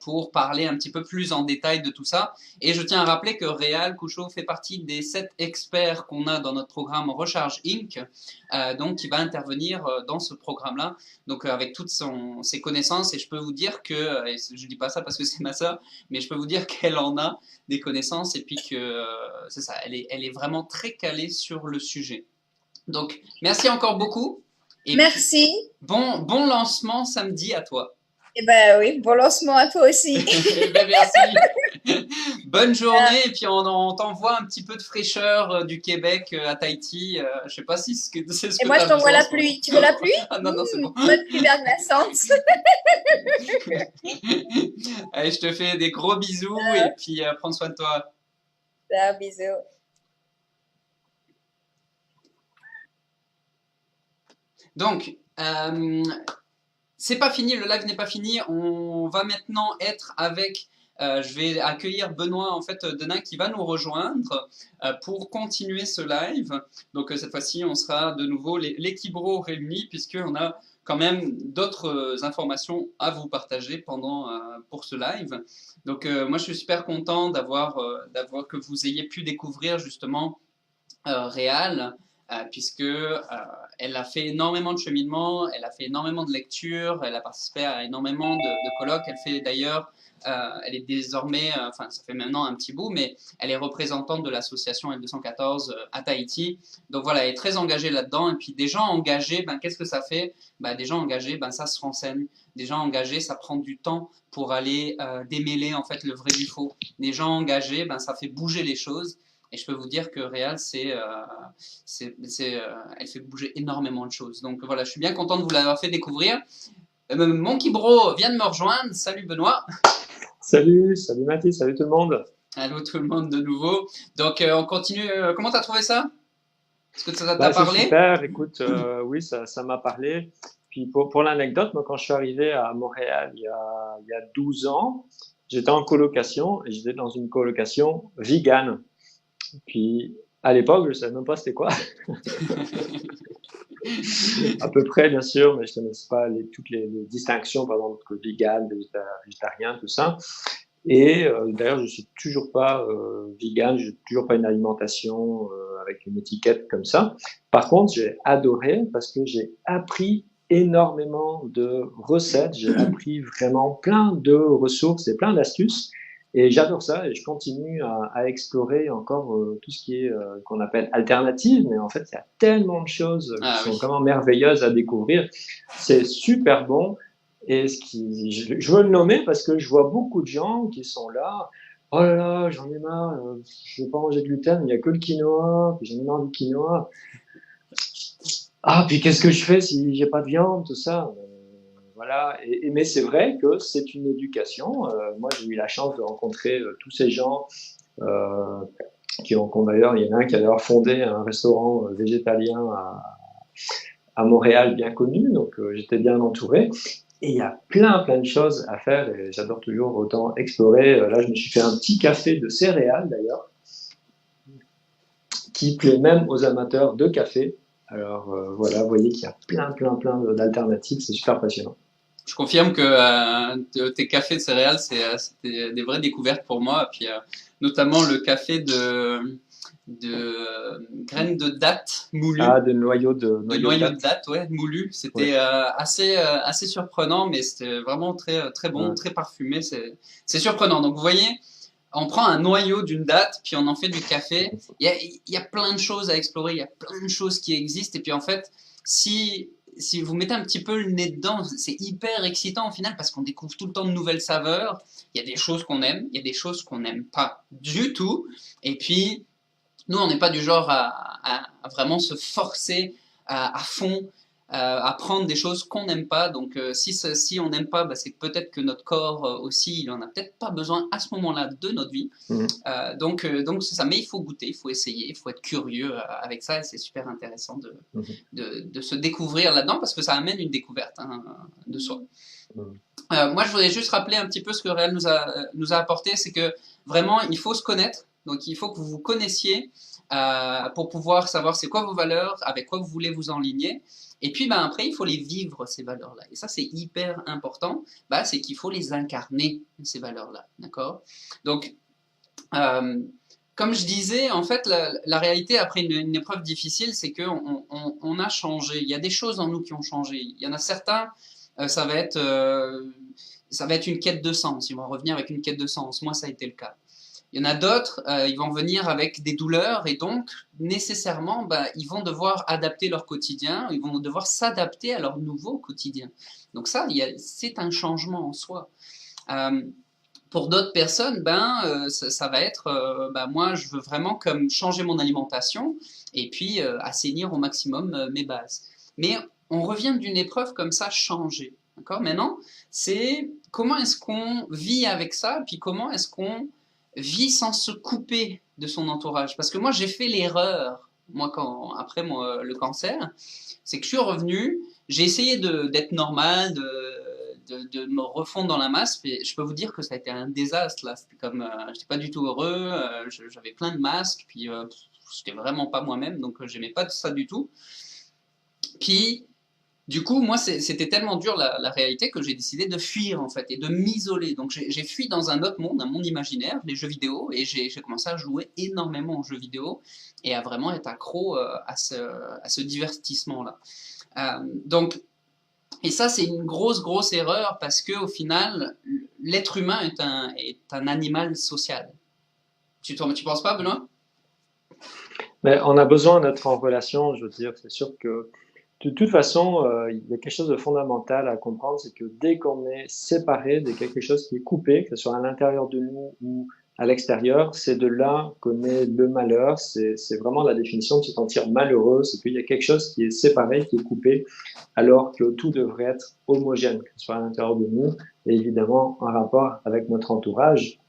pour parler un petit peu plus en détail de tout ça. Et je tiens à rappeler que Réal Couchot fait partie des 7 experts qu'on a dans notre programme Recharge Inc. Donc, il va intervenir dans ce programme-là, donc avec toutes ses connaissances. Et je peux vous dire que, et je dis pas ça parce que c'est ma sœur, mais je peux vous dire qu'elle en a des connaissances et puis que c'est ça, elle est vraiment très calée sur le sujet. Donc, merci encore beaucoup. Et merci. Bon lancement samedi à toi. Eh ben oui, bon lancement à toi aussi. Ben merci. Bonne journée et puis on t'envoie un petit peu de fraîcheur du Québec à Tahiti. Je sais pas si c'est ce que et moi je t'envoie la pluie. Tu veux la pluie? Ah non, c'est bon. Bonne pluie verglaçante. Allez, je te fais des gros bisous et puis prends soin de toi. Bisous. Donc, c'est pas fini, le live n'est pas fini. On va maintenant être avec, je vais accueillir Benoît en fait Denain qui va nous rejoindre pour continuer ce live. Donc cette fois-ci, on sera de nouveau l'équipe Bro réunie puisqu'on a quand même d'autres informations à vous partager pour ce live. Donc moi, je suis super content d'avoir que vous ayez pu découvrir justement Réal. Puisque elle a fait énormément de cheminement, elle a fait énormément de lectures, elle a participé à énormément de colloques. Elle fait d'ailleurs, elle est désormais, enfin ça fait maintenant un petit bout, mais elle est représentante de l'association L214 à Tahiti. Donc voilà, elle est très engagée là-dedans. Et puis des gens engagés, ben qu'est-ce que ça fait? Ben, des gens engagés, ben ça se renseigne. Des gens engagés, ça prend du temps pour aller démêler en fait le vrai du faux. Des gens engagés, ben ça fait bouger les choses. Et je peux vous dire que Réal, elle fait bouger énormément de choses. Donc voilà, je suis bien content de vous l'avoir fait découvrir. Monkey Bro vient de me rejoindre. Salut Benoît. Salut Mathis, salut tout le monde. Allô tout le monde de nouveau. Donc on continue. Comment t'as trouvé ça? Est-ce que ça t'a parlé? C'est super, écoute, oui, ça m'a parlé. Puis pour l'anecdote, moi quand je suis arrivé à Montréal il y a 12 ans, j'étais en colocation et j'étais dans une colocation vegan. Puis, à l'époque, je ne savais même pas c'était quoi. À peu près, bien sûr, mais je ne connaissais pas toutes les distinctions, par exemple, que vegan, végétarien, tout ça. Et d'ailleurs, je ne suis toujours pas vegan, je n'ai toujours pas une alimentation avec une étiquette comme ça. Par contre, j'ai adoré parce que j'ai appris énormément de recettes, j'ai appris vraiment plein de ressources et plein d'astuces. Et j'adore ça et je continue à explorer encore tout ce qui est qu'on appelle alternative, mais en fait, il y a tellement de choses qui sont vraiment merveilleuses à découvrir. C'est super bon. Et je veux le nommer parce que je vois beaucoup de gens qui sont là. Oh là là, j'en ai marre, je veux pas manger de gluten, il n'y a que le quinoa, puis j'en ai marre du quinoa. Ah, puis qu'est-ce que je fais si j'ai pas de viande, tout ça? Voilà. Mais c'est vrai que c'est une éducation. Moi, j'ai eu la chance de rencontrer tous ces gens qui ont d'ailleurs, il y en a un qui a d'ailleurs fondé un restaurant végétalien à Montréal bien connu, donc j'étais bien entouré. Et il y a plein de choses à faire et j'adore toujours autant explorer. Là, je me suis fait un petit café de céréales d'ailleurs, qui plaît même aux amateurs de café. Alors voilà, vous voyez qu'il y a plein d'alternatives, c'est super passionnant. Je confirme que tes cafés de céréales, c'était des vraies découvertes pour moi. Et puis, notamment le café de graines de dattes moulues. Ah, de noyaux de dattes, ouais, moulues. C'était assez surprenant, mais c'était vraiment très bon, très parfumé. C'est surprenant. Donc, vous voyez, on prend un noyau d'une date, puis on en fait du café. Il y a plein de choses à explorer, il y a plein de choses qui existent. Et puis en fait, si vous mettez un petit peu le nez dedans, c'est hyper excitant au final parce qu'on découvre tout le temps de nouvelles saveurs. Il y a des choses qu'on aime, il y a des choses qu'on n'aime pas du tout. Et puis, nous, on n'est pas du genre à vraiment se forcer à fond à prendre des choses qu'on n'aime pas. Donc, si on n'aime pas, bah, c'est peut-être que notre corps aussi, il en a peut-être pas besoin à ce moment-là de notre vie. Donc c'est ça. Mais il faut goûter, il faut essayer, il faut être curieux avec ça. Et c'est super intéressant de se découvrir là-dedans parce que ça amène une découverte de soi. Moi, je voudrais juste rappeler un petit peu ce que Réal nous a apporté, c'est que vraiment, il faut se connaître. Donc, il faut que vous vous connaissiez pour pouvoir savoir c'est quoi vos valeurs, avec quoi vous voulez vous enligner. Et puis, ben, après, il faut les vivre, ces valeurs-là. Et ça, c'est hyper important. Ben, c'est qu'il faut les incarner, ces valeurs-là. D'accord? Donc, comme je disais, en fait, la réalité après une épreuve difficile, c'est qu'on a changé. Il y a des choses en nous qui ont changé. Il y en a certains, ça va être une quête de sens. Ils vont revenir avec une quête de sens. Moi, ça a été le cas. Il y en a d'autres, ils vont venir avec des douleurs et donc nécessairement, ils vont devoir adapter leur quotidien, ils vont devoir s'adapter à leur nouveau quotidien. Donc ça, c'est un changement en soi. Pour d'autres personnes, ça va être, moi, je veux vraiment comme changer mon alimentation et puis assainir au maximum mes bases. Mais on revient d'une épreuve comme ça, changer. D'accord? Maintenant, c'est comment est-ce qu'on vit avec ça, puis comment est-ce qu'on vit sans se couper de son entourage. Parce que moi, j'ai fait l'erreur, après le cancer, c'est que je suis revenu, j'ai essayé d'être normal, de me refondre dans la masse, mais je peux vous dire que ça a été un désastre, là. C'était comme, j'étais pas du tout heureux, j'avais plein de masques, puis j'étais vraiment pas moi-même, donc j'aimais pas ça du tout. Puis, du coup, moi, c'était tellement dur la réalité que j'ai décidé de fuir en fait et de m'isoler. Donc j'ai fui dans un autre monde, un monde imaginaire, les jeux vidéo, et j'ai commencé à jouer énormément aux jeux vidéo et à vraiment être accro à ce divertissement-là. Et ça, c'est une grosse erreur parce que au final, l'être humain est un animal social. Tu penses pas, Benoît? Mais on a besoin d'être en relation, je veux dire, c'est sûr que de toute façon, il y a quelque chose de fondamental à comprendre, c'est que dès qu'on est séparé de quelque chose qui est coupé, que ce soit à l'intérieur de nous ou à l'extérieur, c'est de là qu'on est le malheur. C'est vraiment la définition de se sentir malheureux, c'est qu'il y a quelque chose qui est séparé, qui est coupé, alors que tout devrait être homogène, que ce soit à l'intérieur de nous et évidemment en rapport avec notre entourage.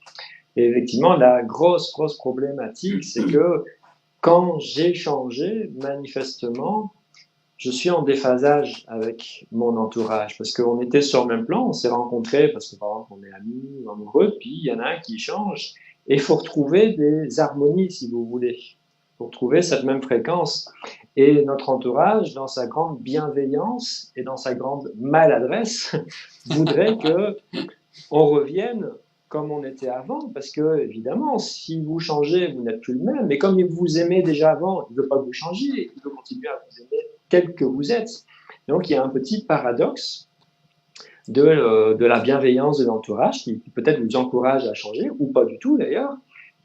Et effectivement, la grosse problématique, c'est que quand j'ai changé, manifestement, je suis en déphasage avec mon entourage parce qu'on était sur le même plan, on s'est rencontrés parce que par exemple on est amis ou amoureux, puis il y en a un qui change et il faut retrouver des harmonies si vous voulez, pour trouver cette même fréquence. Et notre entourage, dans sa grande bienveillance et dans sa grande maladresse, voudrait que on revienne comme on était avant, parce que évidemment, si vous changez, vous n'êtes plus le même. Mais comme il vous aimait déjà avant, il ne veut pas que vous changiez, il veut continuer à vous aimer tel que vous êtes. Donc, il y a un petit paradoxe de la bienveillance de l'entourage qui peut-être vous encourage à changer, ou pas du tout d'ailleurs,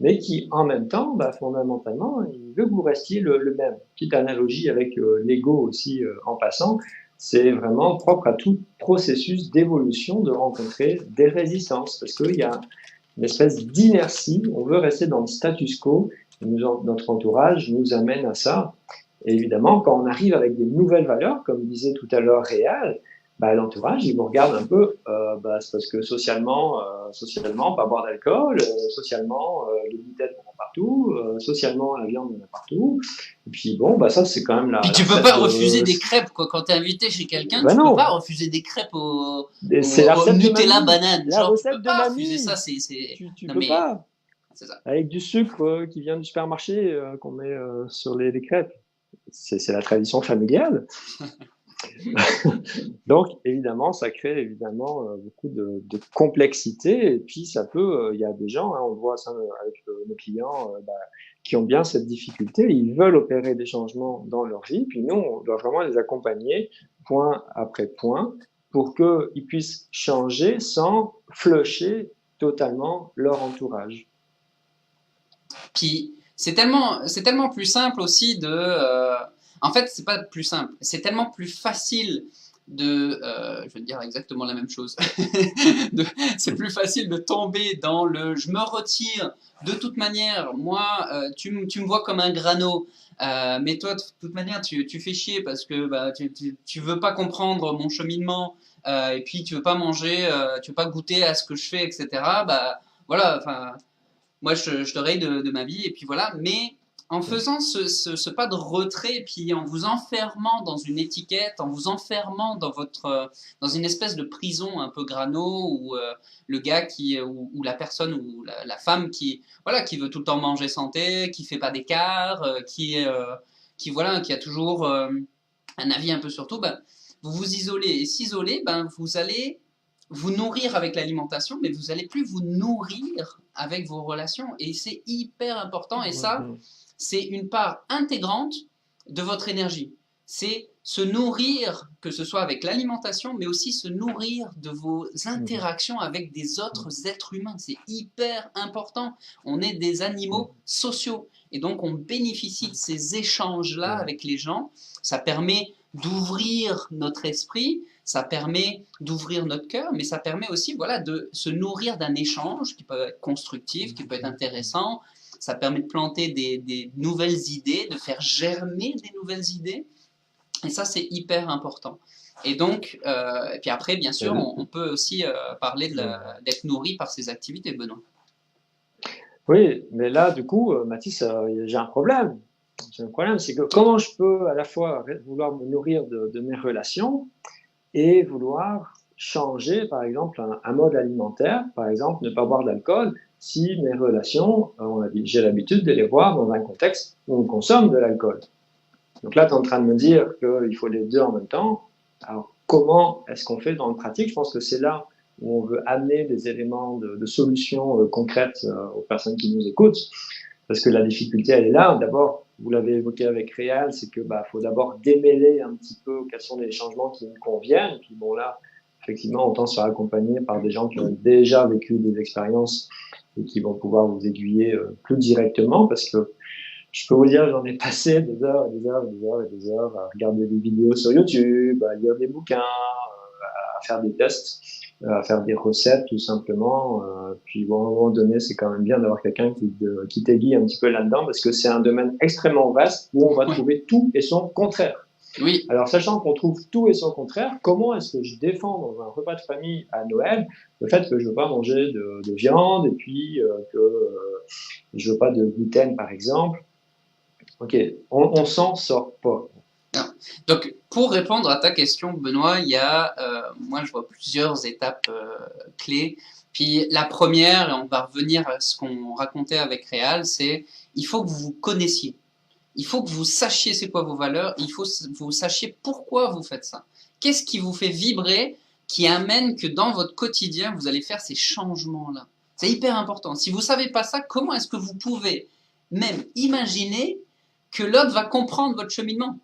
mais qui en même temps, fondamentalement, il veut que vous restiez le même. Petite analogie avec l'ego aussi en passant, c'est vraiment propre à tout processus d'évolution de rencontrer des résistances, parce qu'il y a une espèce d'inertie, on veut rester dans le status quo, notre entourage nous amène à ça. Et évidemment, quand on arrive avec des nouvelles valeurs, comme disait tout à l'heure Réal, l'entourage, il vous regarde un peu, c'est parce que socialement, pas boire d'alcool, socialement, les bouteilles on en a partout, socialement, la viande on en a partout. Et puis bon, ça c'est quand même la. Puis tu peux pas refuser des crêpes, quoi. Quand t'es invité chez quelqu'un, tu peux pas refuser des crêpes au Nutella banane. La recette de mamie. Refuser ça, Tu peux pas. C'est ça. Avec du sucre qui vient du supermarché qu'on met sur les crêpes. C'est la tradition familiale. Donc, évidemment, ça crée beaucoup de complexité. Et puis, ça peut, il y a des gens, on le voit ça avec nos clients, qui ont bien cette difficulté. Ils veulent opérer des changements dans leur vie. Puis nous, on doit vraiment les accompagner point après point pour qu'ils puissent changer sans flusher totalement leur entourage. Puis c'est tellement plus simple aussi en fait, c'est pas plus simple, c'est tellement plus facile je vais te dire exactement la même chose. C'est plus facile de tomber dans je me retire. De toute manière, moi, tu me vois comme un grano. Mais toi, de toute manière, tu fais chier parce que bah, tu veux pas comprendre mon cheminement et puis tu veux pas manger, tu veux pas goûter à ce que je fais, etc. Bah voilà, enfin, moi, je te raye de ma vie, et puis voilà. Mais en faisant ce pas de retrait, et puis en vous enfermant dans une étiquette, en vous enfermant dans une espèce de prison un peu grano, où le gars ou la personne, ou la femme voilà, qui veut tout le temps manger santé, qui fait pas d'écart, voilà, qui a toujours un avis un peu sur tout, ben, vous vous isolez. Et s'isoler, ben, vous allez vous nourrir avec l'alimentation, mais vous allez plus vous nourrir avec vos relations. Et c'est hyper important. Et ça, c'est une part intégrante de votre énergie. C'est se nourrir, que ce soit avec l'alimentation, mais aussi se nourrir de vos interactions avec des autres êtres humains. C'est hyper important. On est des animaux sociaux. Et donc, on bénéficie de ces échanges-là avec les gens. Ça permet d'ouvrir notre esprit, ça permet d'ouvrir notre cœur, mais ça permet aussi, voilà, de se nourrir d'un échange qui peut être constructif, qui peut être intéressant. Ça permet de planter des nouvelles idées, de faire germer des nouvelles idées. Et ça, c'est hyper important. Et donc, et puis après, bien sûr, on peut aussi parler d'être nourri par ces activités, Benoît. Oui, mais là, du coup, Mathis, j'ai un problème. J'ai un problème, c'est que comment je peux à la fois vouloir me nourrir de mes relations et vouloir changer, par exemple, un mode alimentaire, par exemple, ne pas boire d'alcool, si mes relations, j'ai l'habitude de les voir dans un contexte où on consomme de l'alcool. Donc là, tu es en train de me dire qu'il faut les deux en même temps. Alors, comment est-ce qu'on fait dans le pratique? Je pense que c'est là où on veut amener des éléments de solutions concrètes aux personnes qui nous écoutent. Parce que la difficulté, elle est là. D'abord, vous l'avez évoqué avec Réal, c'est que faut d'abord démêler un petit peu quels sont les changements qui nous conviennent. Et puis bon, là, effectivement, autant se faire accompagner par des gens qui ont déjà vécu des expériences et qui vont pouvoir vous aiguiller plus directement, parce que je peux vous dire, j'en ai passé des heures et des heures et des heures et des heures à regarder des vidéos sur YouTube, à lire des bouquins, à faire des tests, à faire des recettes tout simplement. Puis bon, à un moment donné, c'est quand même bien d'avoir quelqu'un qui t'aiguille un petit peu là-dedans, parce que c'est un domaine extrêmement vaste où on va trouver tout et son contraire. Oui. Alors, sachant qu'on trouve tout et son contraire, comment est-ce que je défends dans un repas de famille à Noël le fait que je ne veux pas manger de viande et puis que je ne veux pas de gluten, par exemple? Ok, on s'en sort pas. Non. Donc, pour répondre à ta question, Benoît, il y a, moi, je vois plusieurs étapes clés. Puis la première, et on va revenir à ce qu'on racontait avec Réal, c'est il faut que vous vous connaissiez. Il faut que vous sachiez c'est quoi vos valeurs. Il faut que vous sachiez pourquoi vous faites ça. Qu'est-ce qui vous fait vibrer, qui amène que dans votre quotidien, vous allez faire ces changements-là. C'est hyper important. Si vous savez pas ça, comment est-ce que vous pouvez même imaginer que l'autre va comprendre votre cheminement?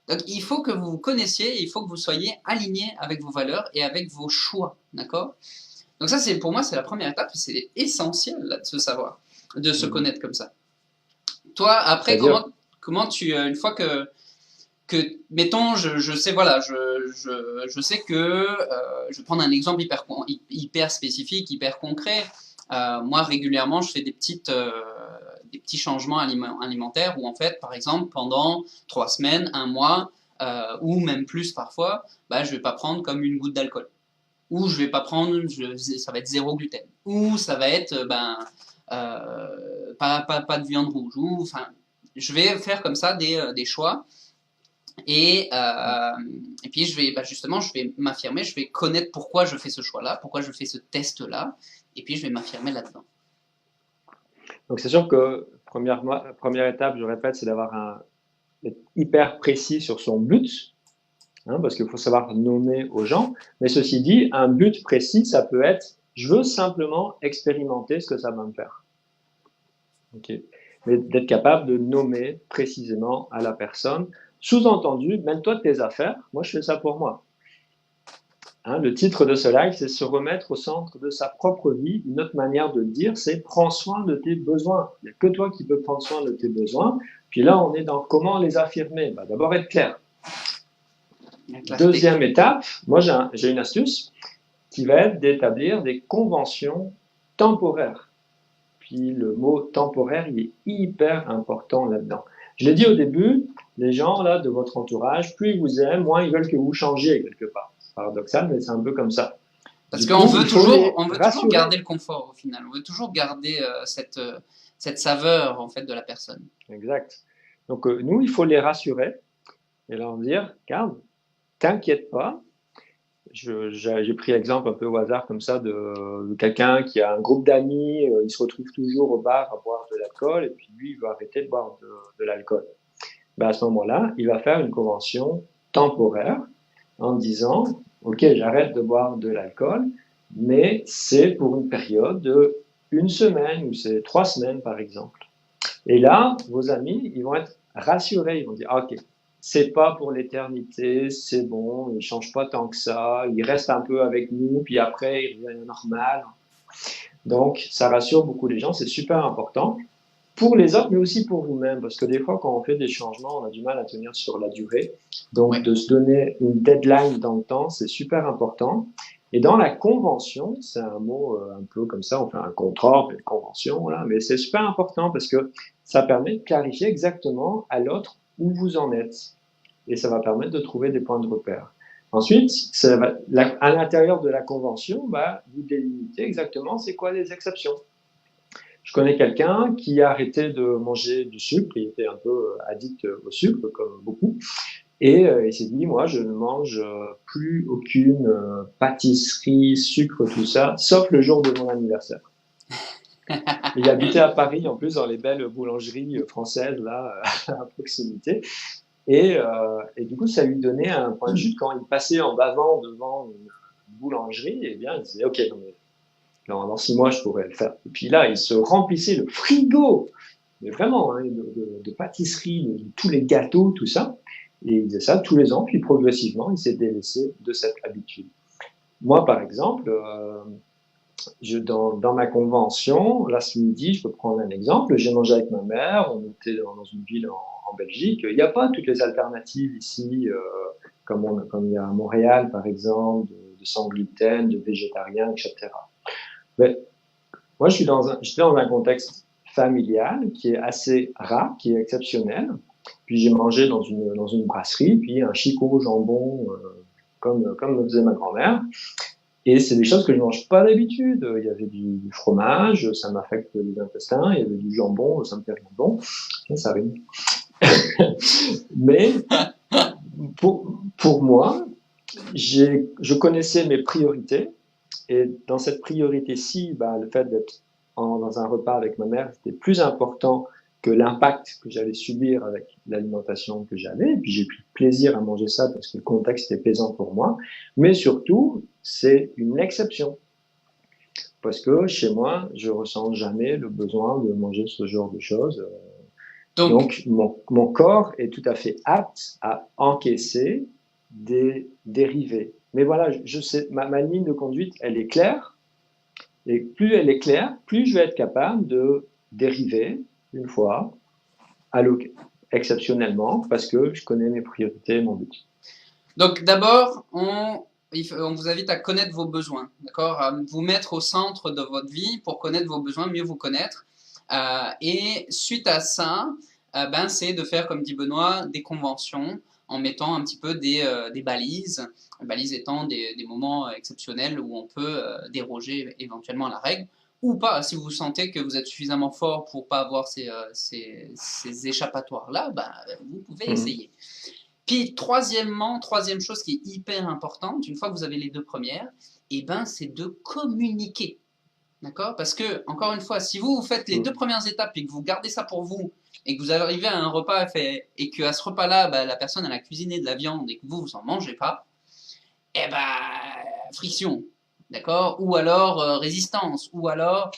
Donc, il faut que vous vous connaissiez, il faut que vous soyez aligné avec vos valeurs et avec vos choix, d'accord? Donc ça, pour moi, c'est la première étape, c'est essentiel là, de se savoir, de se connaître comme ça. Toi, après, comment une fois que mettons, je sais, voilà, je sais que, je vais prendre un exemple hyper spécifique, hyper concret. Moi, régulièrement, je fais des petits changements alimentaires où, en fait, par exemple, pendant 3 semaines, 1 mois, ou même plus parfois, bah, je vais pas prendre comme une goutte d'alcool. Ou je vais pas prendre, ça va être 0 gluten. Ou ça va être, pas de viande rouge. Ou, enfin, je vais faire comme ça des choix. Et puis justement, je vais m'affirmer, je vais connaître pourquoi je fais ce choix-là, pourquoi je fais ce test-là, et puis je vais m'affirmer là-dedans. Donc c'est sûr que première étape, je répète, c'est d'être hyper précis sur son but, hein, parce qu'il faut savoir nommer aux gens. Mais ceci dit, un but précis, ça peut être, je veux simplement expérimenter ce que ça va me faire. Okay. Mais d'être capable de nommer précisément à la personne. Sous-entendu, mène-toi de tes affaires, moi je fais ça pour moi. Hein, le titre de ce live, c'est se remettre au centre de sa propre vie. Une autre manière de le dire, c'est prends soin de tes besoins. Il n'y a que toi qui peux prendre soin de tes besoins. Puis là, on est dans comment les affirmer. Bah, d'abord, être clair. Deuxième étape, moi j'ai une astuce qui va être d'établir des conventions temporaires. Puis le mot temporaire, il est hyper important là-dedans. Je l'ai dit au début, les gens là de votre entourage, plus ils vous aiment, moins ils veulent que vous changiez quelque part. C'est paradoxal, mais c'est un peu comme ça. Parce qu'on veut toujours garder le confort au final. On veut toujours garder cette saveur en fait de la personne. Exact. Donc nous, il faut les rassurer et leur dire, regarde, t'inquiète pas. J'ai pris l'exemple un peu au hasard comme ça de quelqu'un qui a un groupe d'amis, il se retrouve toujours au bar à boire de l'alcool et puis lui, il veut arrêter de boire de l'alcool. Ben à ce moment-là, il va faire une convention temporaire en disant, ok, j'arrête de boire de l'alcool, mais c'est pour une période de 1 semaine ou c'est 3 semaines par exemple. Et là, vos amis, ils vont être rassurés, ils vont dire, ok, c'est pas pour l'éternité, c'est bon, il change pas tant que ça, il reste un peu avec nous, puis après il revient normal. Donc ça rassure beaucoup les gens, c'est super important pour les autres, mais aussi pour vous-même, parce que des fois quand on fait des changements, on a du mal à tenir sur la durée. Donc de se donner une deadline dans le temps, c'est super important. Et dans la convention, c'est un mot un peu comme ça, on fait un contrat, on fait une convention, là, mais c'est super important parce que ça permet de clarifier exactement à l'autre où vous en êtes. Et ça va permettre de trouver des points de repère. Ensuite, à l'intérieur de la convention, bah, vous délimitez exactement c'est quoi les exceptions. Je connais quelqu'un qui a arrêté de manger du sucre, il était un peu addict au sucre, comme beaucoup, et il s'est dit, moi, je ne mange plus aucune pâtisserie, sucre, tout ça, sauf le jour de mon anniversaire. Il habitait à Paris, en plus, dans les belles boulangeries françaises, là, à proximité. Et du coup, ça lui donnait un point de chute quand il passait en bavant devant une boulangerie. Et bien, il disait, ok, non, mais dans 6 mois, je pourrais le faire. Et puis là, il se remplissait le frigo, mais vraiment, hein, de pâtisseries, de tous les gâteaux, tout ça. Et il faisait ça tous les ans. Puis progressivement, il s'est délaissé de cette habitude. Moi, par exemple, dans ma convention, là ce midi, je peux prendre un exemple, j'ai mangé avec ma mère, on était dans une ville en Belgique, il n'y a pas toutes les alternatives ici, comme il y a à Montréal par exemple, de sans gluten, de végétarien, etc. Mais moi j'étais dans un contexte familial qui est assez rare, qui est exceptionnel, puis j'ai mangé dans une brasserie, puis un chicot au jambon, comme me faisait ma grand-mère. Et c'est des choses que je ne mange pas d'habitude. Il y avait du fromage, ça m'affecte les intestins. Il y avait du jambon, ça me fait rien de bon. Ça rime. Mais pour moi, je connaissais mes priorités. Et dans cette priorité-ci, bah, le fait d'être dans un repas avec ma mère, c'était plus important que l'impact que j'allais subir avec l'alimentation que j'avais. Et puis j'ai pris plaisir à manger ça parce que le contexte était plaisant pour moi. Mais surtout, c'est une exception. Parce que chez moi, je ressens jamais le besoin de manger ce genre de choses. Donc mon corps est tout à fait apte à encaisser des dérivés. Mais voilà, je sais, ma ligne de conduite, elle est claire. Et plus elle est claire, plus je vais être capable de dériver une fois, exceptionnellement, parce que je connais mes priorités et mon but. Donc d'abord, on vous invite à connaître vos besoins, d'accord, à vous mettre au centre de votre vie pour connaître vos besoins, mieux vous connaître. Et suite à ça, c'est de faire, comme dit Benoît, des conventions en mettant un petit peu des balises. Les balises étant des moments exceptionnels où on peut déroger éventuellement à la règle. Ou pas, si vous sentez que vous êtes suffisamment fort pour pas avoir ces échappatoires-là, vous pouvez essayer. Puis troisième chose qui est hyper importante, une fois que vous avez les deux premières, c'est de communiquer. D'accord? Parce que, encore une fois, si vous faites les deux premières étapes et que vous gardez ça pour vous, et que vous arrivez à un repas et qu'à ce repas-là, la personne elle a cuisiné de la viande et que vous en mangez pas, friction. D'accord? Ou alors résistance, ou alors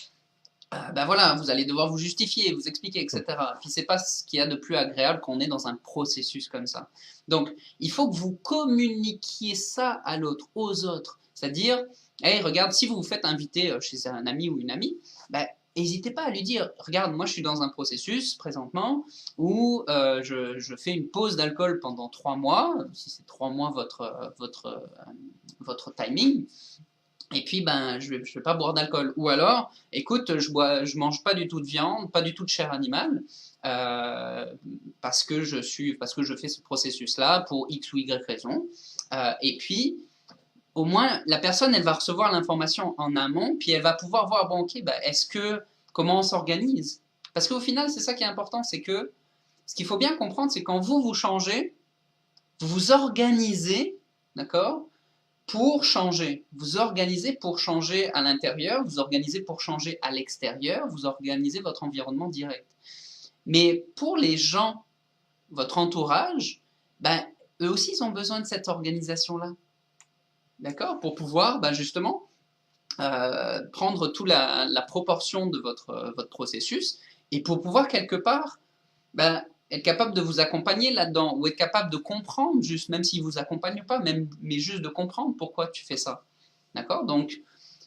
vous allez devoir vous justifier, vous expliquer, etc. Puis c'est pas ce qu'il y a de plus agréable quand on est dans un processus comme ça. Donc, il faut que vous communiquiez ça à l'autre, aux autres. C'est-à-dire, hey, regarde, si vous vous faites inviter chez un ami ou une amie, ben, n'hésitez pas à lui dire, regarde, moi je suis dans un processus présentement où je fais une pause d'alcool pendant 3 mois, si c'est 3 mois votre timing, et puis ben je vais pas boire d'alcool. Ou alors, écoute, je mange pas du tout de viande, pas du tout de chair animale, euh, parce que je fais ce processus-là pour X ou Y raison. Et puis au moins, la personne, elle va recevoir l'information en amont, puis elle va pouvoir voir, bon, ok, bah, comment on s'organise? Parce qu'au final, c'est ça qui est important, c'est que ce qu'il faut bien comprendre, c'est quand vous changez, vous vous organisez, d'accord, pour changer. Vous organisez pour changer à l'intérieur, vous organisez pour changer à l'extérieur, vous organisez votre environnement direct. Mais pour les gens, votre entourage, ben, eux aussi, ils ont besoin de cette organisation-là. D'accord? Pour pouvoir, ben justement, prendre toute la proportion de votre processus et pour pouvoir, quelque part, ben, être capable de vous accompagner là-dedans ou être capable de comprendre, juste, même s'il ne vous accompagne pas, mais juste de comprendre pourquoi tu fais ça. D'accord? Donc,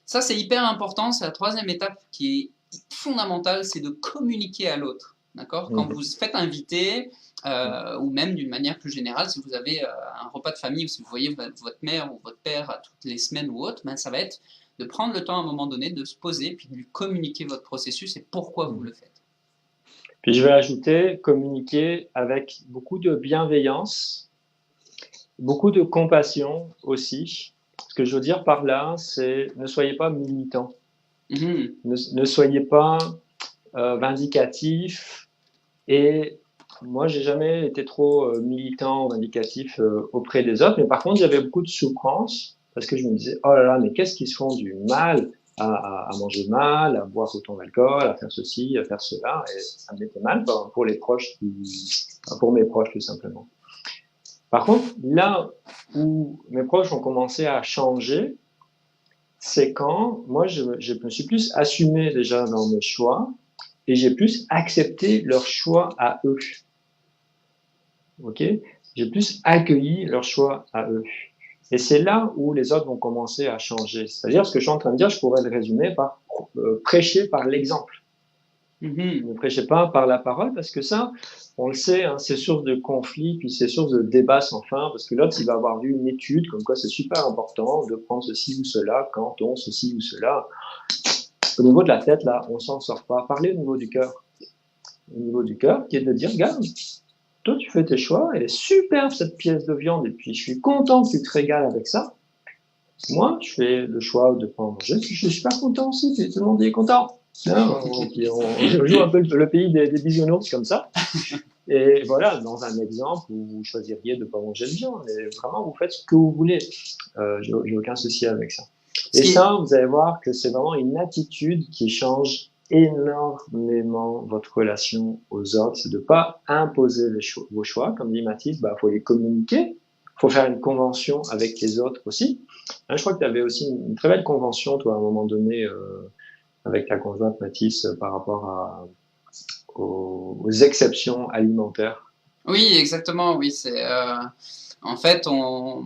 ça, c'est hyper important. C'est la troisième étape qui est fondamentale, c'est de communiquer à l'autre. D'accord? Quand vous faites inviter, ou même d'une manière plus générale, si vous avez un repas de famille ou si vous voyez votre mère ou votre père toutes les semaines ou autre, ben, ça va être de prendre le temps à un moment donné de se poser puis de lui communiquer votre processus et pourquoi vous le faites. Puis je vais ajouter communiquer avec beaucoup de bienveillance, beaucoup de compassion aussi. Ce que je veux dire par là, c'est ne soyez pas militant. Ne soyez pas vindicatif. Et moi, j'ai jamais été trop militant, vindicatif auprès des autres. Mais par contre, j'avais beaucoup de souffrance parce que je me disais, oh là là, mais qu'est-ce qu'ils se font du mal à manger mal, à boire autant d'alcool, à faire ceci, à faire cela. Et ça me mettait mal pour les proches, pour mes proches tout simplement. Par contre, là où mes proches ont commencé à changer, c'est quand moi, je me suis plus assumé déjà dans mes choix et j'ai plus accepté leurs choix à eux. Ok? J'ai plus accueilli leurs choix à eux. Et c'est là où les autres vont commencer à changer. C'est-à-dire, ce que je suis en train de dire, je pourrais le résumer par prêcher par l'exemple. Ne prêchez pas par la parole, parce que ça, on le sait, hein, c'est source de conflit, puis c'est source de débat sans fin, parce que l'autre, il va avoir vu une étude comme quoi c'est super important de prendre ceci ou cela quand on ceci ou cela. Au niveau de la tête, là, on s'en sort pas. Parlez au niveau du cœur. Au niveau du cœur, qui est de dire, regarde, toi, tu fais tes choix, elle est superbe cette pièce de viande, et puis je suis content que tu te régales avec ça. Moi, je fais le choix de pas en manger, puis je suis super content aussi, puis tout le monde est content. On joue un peu le pays des bisounours comme ça. Et voilà, dans un exemple où vous choisiriez de ne pas manger de viande, mais vraiment, vous faites ce que vous voulez. J'ai aucun souci avec ça. Et ça, vous allez voir que c'est vraiment une attitude qui change énormément votre relation aux autres. C'est de ne pas imposer vos choix. Comme dit Mathis, faut les communiquer. Il faut faire une convention avec les autres aussi. Je crois que tu avais aussi une très belle convention, toi, à un moment donné, avec ta conjointe Mathis, par rapport aux exceptions alimentaires. Oui, exactement. Oui, c'est en fait on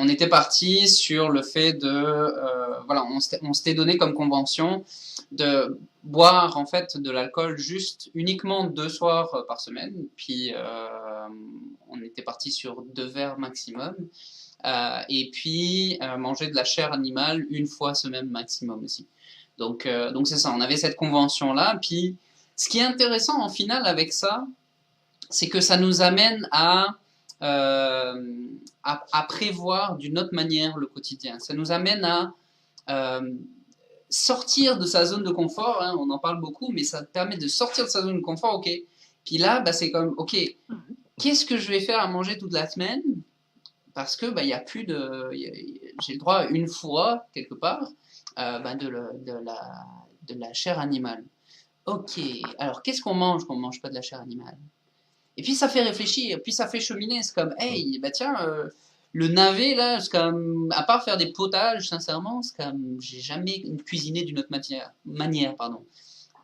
était parti sur le fait de voilà, on s'était donné comme convention de boire en fait de l'alcool juste uniquement 2 soirs par semaine, puis on était parti sur 2 verres maximum. Et puis manger de la chair animale 1 fois semaine maximum aussi. Donc c'est ça, on avait cette convention-là. Puis ce qui est intéressant en final avec ça, c'est que ça nous amène à prévoir d'une autre manière le quotidien. Ça nous amène à sortir de sa zone de confort, hein, on en parle beaucoup, mais ça permet de sortir de sa zone de confort, ok. Puis là, c'est comme, ok, qu'est-ce que je vais faire à manger toute la semaine? Parce que y a plus de, j'ai le droit à 1 fois quelque part de la chair animale. Ok, alors qu'est-ce qu'on mange quand on mange pas de la chair animale? Et puis ça fait réfléchir, puis ça fait cheminer. C'est comme, hey, tiens, le navet là, c'est comme, à part faire des potages, sincèrement, c'est comme, j'ai jamais cuisiné d'une autre manière, pardon.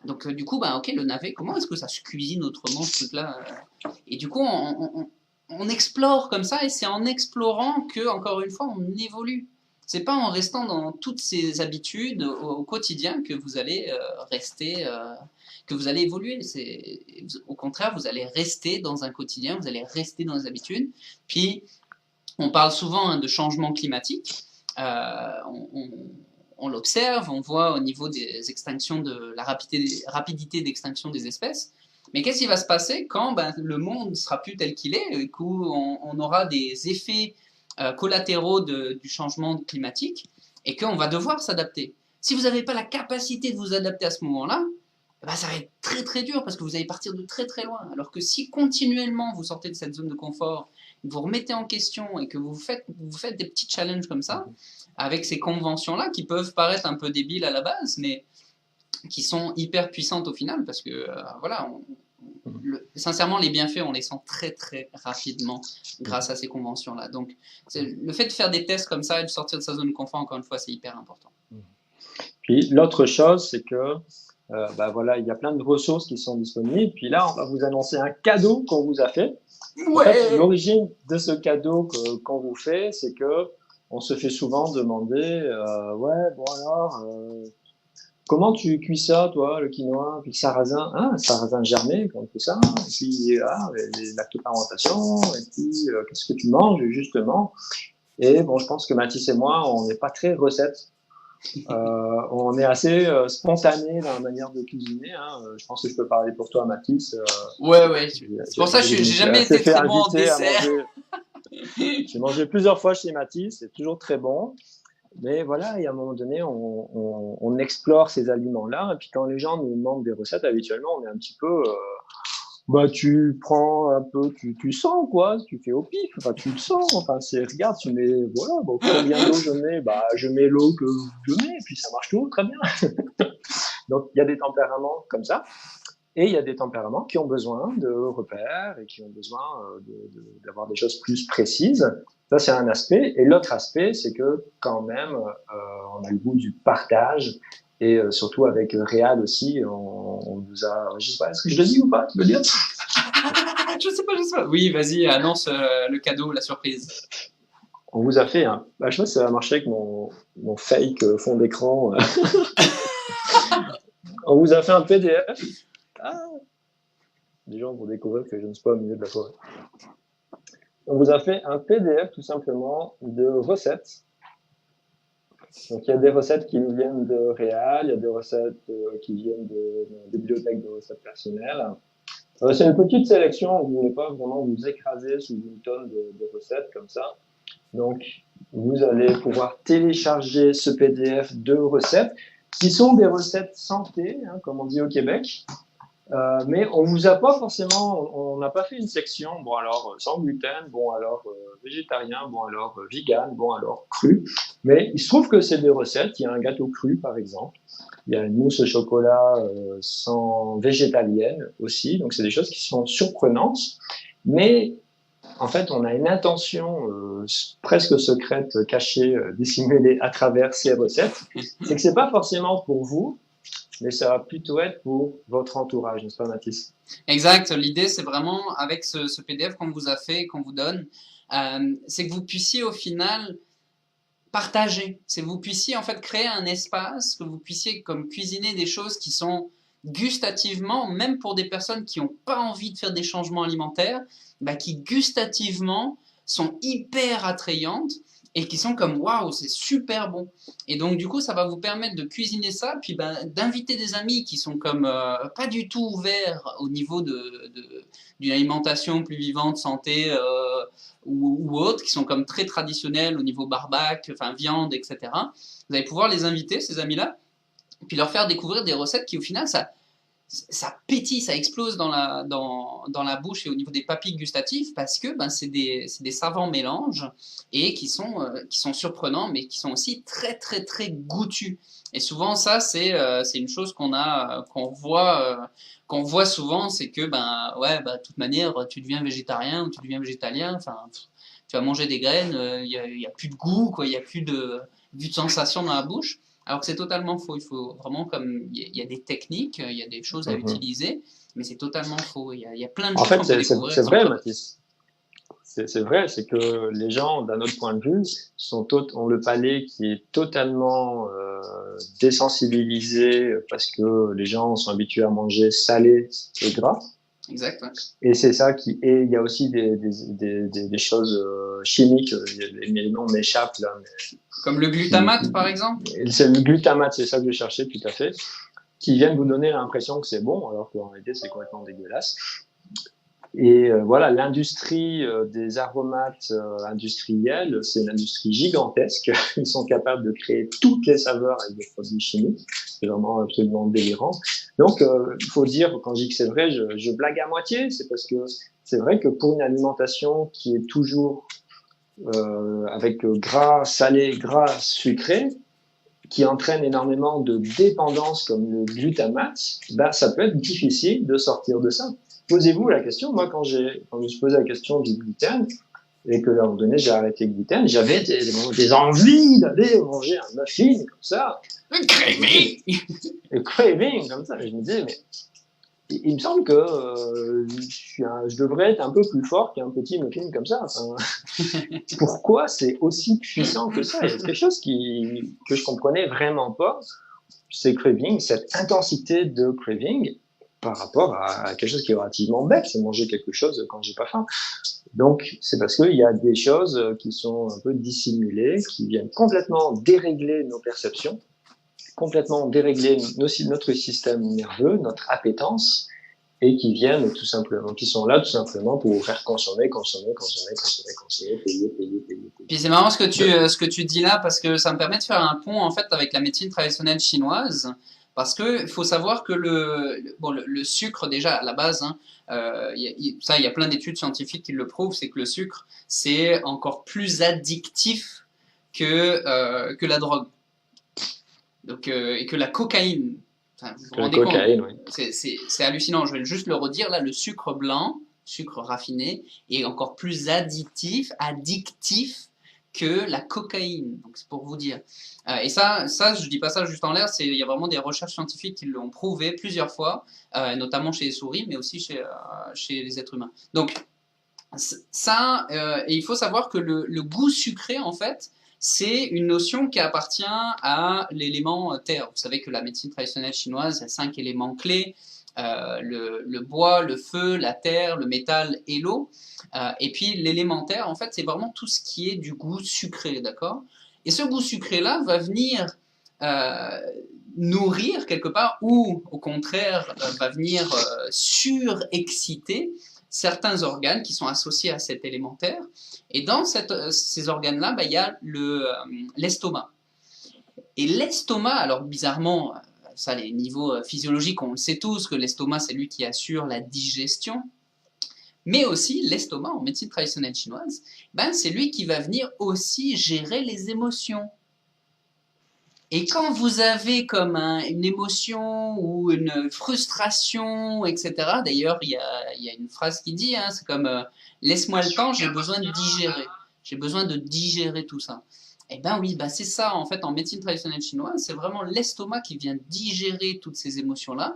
Donc du coup, ok, le navet, comment est-ce que ça se cuisine autrement ce truc-là? Et du coup, on explore comme ça, et c'est en explorant que, encore une fois, on évolue. C'est pas en restant dans toutes ces habitudes au quotidien que vous allez rester, que vous allez évoluer. Au contraire, vous allez rester dans un quotidien, vous allez rester dans les habitudes. Puis, on parle souvent de changement climatique. On l'observe, on voit au niveau des extinctions, de la rapidité d'extinction des espèces. Mais qu'est-ce qui va se passer quand le monde ne sera plus tel qu'il est et qu'on aura des effets collatéraux du changement climatique et qu'on va devoir s'adapter? Si vous n'avez pas la capacité de vous adapter à ce moment-là, ça va être très très dur parce que vous allez partir de très très loin. Alors que si continuellement vous sortez de cette zone de confort, vous remettez en question et que vous faites des petits challenges comme ça, avec ces conventions-là qui peuvent paraître un peu débiles à la base, mais qui sont hyper puissantes au final parce que voilà, sincèrement, les bienfaits, on les sent très très rapidement grâce à ces conventions-là. Donc, le fait de faire des tests comme ça et de sortir de sa zone de confort, encore une fois, c'est hyper important. Puis l'autre chose, c'est que voilà, il y a plein de ressources qui sont disponibles. Puis là, on va vous annoncer un cadeau qu'on vous a fait. Ouais. En fait, l'origine de ce cadeau qu'on vous fait, c'est que on se fait souvent demander, ouais, bon alors, comment tu cuis ça, toi, le quinoa, puis le sarrasin? Ah, le sarrasin germé, comment tu fais ça? Et puis, les lactofermentations, et puis, qu'est-ce que tu manges, justement? Et bon, je pense que Mathis et moi, on n'est pas très recettes. On est assez spontané dans la manière de cuisiner. Hein. Je pense que je peux parler pour toi, Mathis. Ouais. C'est pour ça que j'ai jamais été très bon en dessert. J'ai mangé plusieurs fois chez Mathis, c'est toujours très bon. Mais voilà, et à un moment donné, on explore ces aliments-là. Et puis quand les gens nous demandent des recettes, habituellement, on est un petit peu... tu prends un peu, tu sens quoi, tu fais au pif, enfin tu le sens, enfin regarde, tu mets, voilà, bon, combien d'eau je mets, je mets l'eau que je mets, et puis ça marche tout très bien. Donc il y a des tempéraments comme ça, et il y a des tempéraments qui ont besoin de repères et qui ont besoin d'avoir des choses plus précises. Ça c'est un aspect, et l'autre aspect c'est que quand même on a le goût du partage. Et surtout avec Réal aussi, on vous a... Je sais pas, est-ce que je le dis ou pas? Tu veux dire? Je sais pas. Oui, vas-y, annonce le cadeau, la surprise. On vous a fait un... je sais pas si ça va marcher avec mon fake fond d'écran. On vous a fait un PDF. Les gens vont découvrir que je ne suis pas au milieu de la forêt. On vous a fait un PDF tout simplement de recettes. Donc, il y a des recettes qui nous viennent de Réal, il y a des recettes qui viennent de la bibliothèque de recettes personnelles. C'est une petite sélection, on ne voulait pas vraiment vous écraser sous une tonne de recettes comme ça. Donc, vous allez pouvoir télécharger ce PDF de recettes, qui sont des recettes santé, hein, comme on dit au Québec. Mais on vous a pas forcément, on n'a pas fait une section, bon alors sans gluten, bon alors végétarien, bon alors vegan, bon alors cru. Mais il se trouve que c'est des recettes. Il y a un gâteau cru par exemple, il y a une mousse au chocolat sans végétalienne aussi. Donc c'est des choses qui sont surprenantes, mais en fait on a une intention presque secrète, cachée, dissimulée à travers ces recettes. C'est que c'est pas forcément pour vous, mais ça va plutôt être pour votre entourage, n'est-ce pas, Mathis? Exact. L'idée, c'est vraiment, avec ce PDF qu'on vous a fait, qu'on vous donne, c'est que vous puissiez au final partager. C'est que vous puissiez en fait créer un espace, que vous puissiez comme cuisiner des choses qui sont gustativement, même pour des personnes qui n'ont pas envie de faire des changements alimentaires, qui gustativement sont hyper attrayantes et qui sont comme waouh, c'est super bon. Et donc du coup, ça va vous permettre de cuisiner ça, puis d'inviter des amis qui sont comme pas du tout ouverts au niveau d'une alimentation plus vivante, santé ou autre, qui sont comme très traditionnels au niveau barbac, enfin viande, etc. Vous allez pouvoir les inviter, ces amis-là, puis leur faire découvrir des recettes qui au final ça pétille, ça explose dans la bouche et au niveau des papilles gustatives parce que c'est des savants mélanges et qui sont surprenants mais qui sont aussi très très très goûtus. Et souvent ça c'est une chose qu'on voit souvent, c'est que de toute manière tu deviens végétarien ou tu deviens végétalien, enfin tu vas manger des graines, il y a plus de goût quoi, il y a plus de sensation dans la bouche. Alors que c'est totalement faux. Il faut vraiment il y a des techniques, il y a des choses à utiliser, mais c'est totalement faux. Il y a plein de choses qu'on peut découvrir. C'est vrai, Mathis. c'est vrai, c'est que les gens, d'un autre point de vue, ont le palais qui est totalement désensibilisé parce que les gens sont habitués à manger salé et gras. Exact. Ouais. Et c'est ça et il y a aussi des choses chimiques, les noms m'échappent là. Mais, comme le glutamate, par exemple. C'est le glutamate, c'est ça que je cherchais, tout à fait, qui viennent vous donner l'impression que c'est bon, alors qu'en réalité c'est complètement dégueulasse. Et voilà, l'industrie des aromates industriels, c'est une industrie gigantesque. Ils sont capables de créer toutes les saveurs avec des produits chimiques. C'est vraiment absolument délirant. Donc, il faut dire, quand je dis que c'est vrai, je blague à moitié. C'est parce que c'est vrai que pour une alimentation qui est toujours avec gras salé, gras sucré, qui entraîne énormément de dépendance comme le glutamate, bah, ça peut être difficile de sortir de ça. Posez-vous la question. Moi, quand je me suis posé la question du gluten et que, à un moment donné, j'ai arrêté le gluten, j'avais des envies d'aller manger un muffin comme ça. Un craving! Un craving comme ça. Et je me disais, mais il me semble que je devrais être un peu plus fort qu'un petit muffin comme ça. Enfin, pourquoi c'est aussi puissant que ça? Il y a quelque chose que je comprenais vraiment pas. Ces cravings, cette intensité de craving, par rapport à quelque chose qui est relativement bête, c'est manger quelque chose quand j'ai pas faim. Donc, c'est parce qu'il y a des choses qui sont un peu dissimulées, qui viennent complètement dérégler nos perceptions, complètement dérégler notre système nerveux, notre appétence, et qui viennent tout simplement, qui sont là tout simplement pour vous faire consommer, payer. Puis c'est marrant ce que tu dis là, parce que ça me permet de faire un pont en fait avec la médecine traditionnelle chinoise. Parce que il faut savoir que le sucre déjà à la base, hein, il y a plein d'études scientifiques qui le prouvent, c'est que le sucre c'est encore plus addictif que la drogue, donc et que la cocaïne. Enfin, vous vous rendez compte, oui. C'est hallucinant. Je vais juste le redire là, le sucre blanc, sucre raffiné, est encore plus addictif que la cocaïne. Donc c'est pour vous dire. Et ça, je dis pas ça juste en l'air. Il y a vraiment des recherches scientifiques qui l'ont prouvé plusieurs fois, notamment chez les souris, mais aussi chez les êtres humains. Donc ça, et il faut savoir que le goût sucré, en fait, c'est une notion qui appartient à l'élément terre. Vous savez que la médecine traditionnelle chinoise, il y a 5 éléments clés. Le bois, le feu, la terre, le métal et l'eau. Et puis l'élémentaire, en fait, c'est vraiment tout ce qui est du goût sucré, d'accord? Et ce goût sucré-là va venir nourrir quelque part, ou au contraire, va venir surexciter certains organes qui sont associés à cet élémentaire. Et dans ces organes-là, bah, il y a l'estomac. Et l'estomac, alors bizarrement, ça, les niveaux physiologiques, on le sait tous, que l'estomac, c'est lui qui assure la digestion. Mais aussi, l'estomac, en médecine traditionnelle chinoise, ben, c'est lui qui va venir aussi gérer les émotions. Et quand vous avez comme une émotion ou une frustration, etc., d'ailleurs, il y a une phrase qui dit, hein, c'est comme laisse-moi le temps, j'ai besoin de digérer. J'ai besoin de digérer tout ça. Eh bien oui, bah c'est ça, en fait, en médecine traditionnelle chinoise, c'est vraiment l'estomac qui vient digérer toutes ces émotions-là.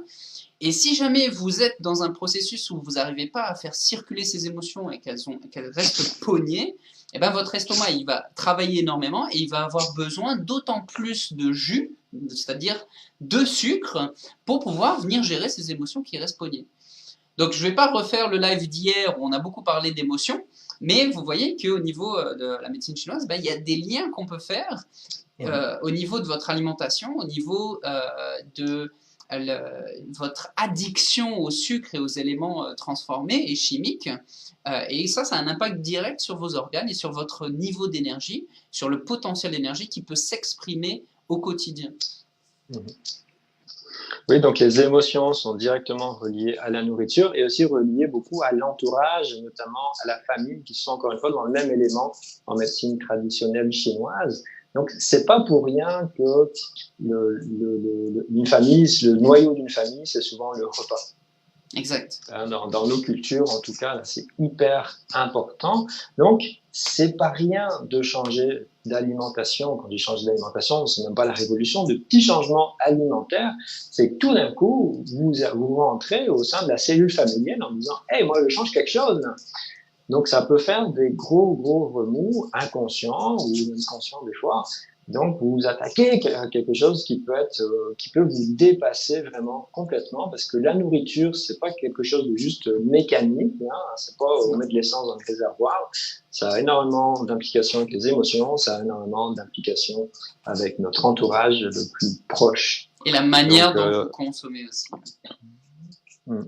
Et si jamais vous êtes dans un processus où vous n'arrivez pas à faire circuler ces émotions et qu'elles restent pognées, eh ben votre estomac il va travailler énormément et il va avoir besoin d'autant plus de jus, c'est-à-dire de sucre, pour pouvoir venir gérer ces émotions qui restent pognées. Donc je ne vais pas refaire le live d'hier où on a beaucoup parlé d'émotions, mais vous voyez qu'au niveau de la médecine chinoise, ben, il y a des liens qu'on peut faire au niveau de votre alimentation, au niveau de votre addiction au sucre et aux éléments transformés et chimiques. Et ça a un impact direct sur vos organes et sur votre niveau d'énergie, sur le potentiel d'énergie qui peut s'exprimer au quotidien. Oui, donc les émotions sont directement reliées à la nourriture et aussi reliées beaucoup à l'entourage, et notamment à la famille, qui sont encore une fois dans le même élément en médecine traditionnelle chinoise. Donc, c'est pas pour rien que une famille, le noyau d'une famille, c'est souvent le repas. Exact. Dans nos cultures, en tout cas, là, c'est hyper important. Donc, c'est pas rien de changer d'alimentation. Quand je dis changer d'alimentation, c'est même pas la révolution. De petits changements alimentaires, c'est que tout d'un coup, vous rentrez au sein de la cellule familiale en disant, hey, moi, je change quelque chose. Donc, ça peut faire des gros remous inconscients ou même conscients des fois. Donc, vous vous attaquez à quelque chose qui peut vous dépasser vraiment complètement, parce que la nourriture, c'est pas quelque chose de juste mécanique, hein. C'est pas on met de l'essence dans le réservoir. Ça a énormément d'implications avec les émotions, ça a énormément d'implications avec notre entourage le plus proche. Et la manière dont vous consommez aussi.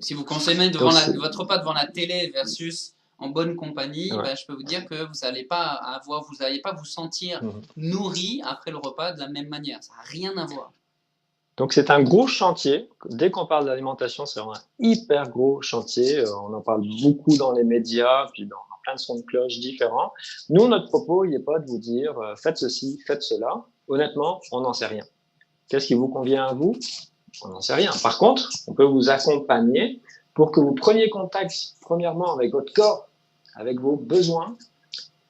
Si vous consommez votre repas devant la télé versus en bonne compagnie, ben, je peux vous dire que vous n'allez pas vous sentir nourri après le repas de la même manière. Ça n'a rien à voir. Donc, c'est un gros chantier. Dès qu'on parle d'alimentation, c'est un hyper gros chantier. On en parle beaucoup dans les médias, puis dans plein de sons de cloche différents. Nous, notre propos, il n'est pas de vous dire faites ceci, faites cela. Honnêtement, on n'en sait rien. Qu'est-ce qui vous convient à vous? On n'en sait rien. Par contre, on peut vous accompagner pour que vous preniez contact, premièrement, avec votre corps, avec vos besoins,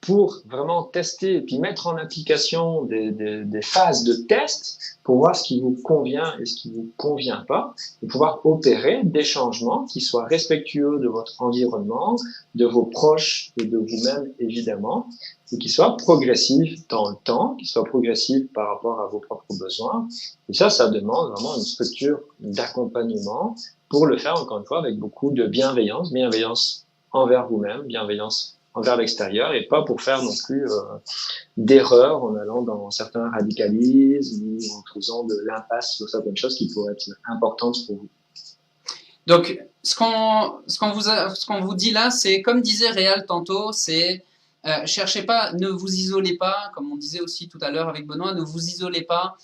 pour vraiment tester et puis mettre en application des phases de test pour voir ce qui vous convient et ce qui vous convient pas, et pouvoir opérer des changements qui soient respectueux de votre environnement, de vos proches et de vous-même, évidemment, et qui soient progressifs dans le temps, qui soient progressifs par rapport à vos propres besoins. Et ça demande vraiment une structure d'accompagnement pour le faire, encore une fois, avec beaucoup de bienveillance envers vous-même, bienveillance envers l'extérieur, et pas pour faire non plus d'erreurs en allant dans certains radicalismes ou en faisant de l'impasse sur certaines choses qui pourraient être importantes pour vous. Donc, ce qu'on vous dit là, c'est comme disait Réal tantôt, c'est cherchez pas, ne vous isolez pas, comme on disait aussi tout à l'heure avec Benoît, ne vous isolez pas,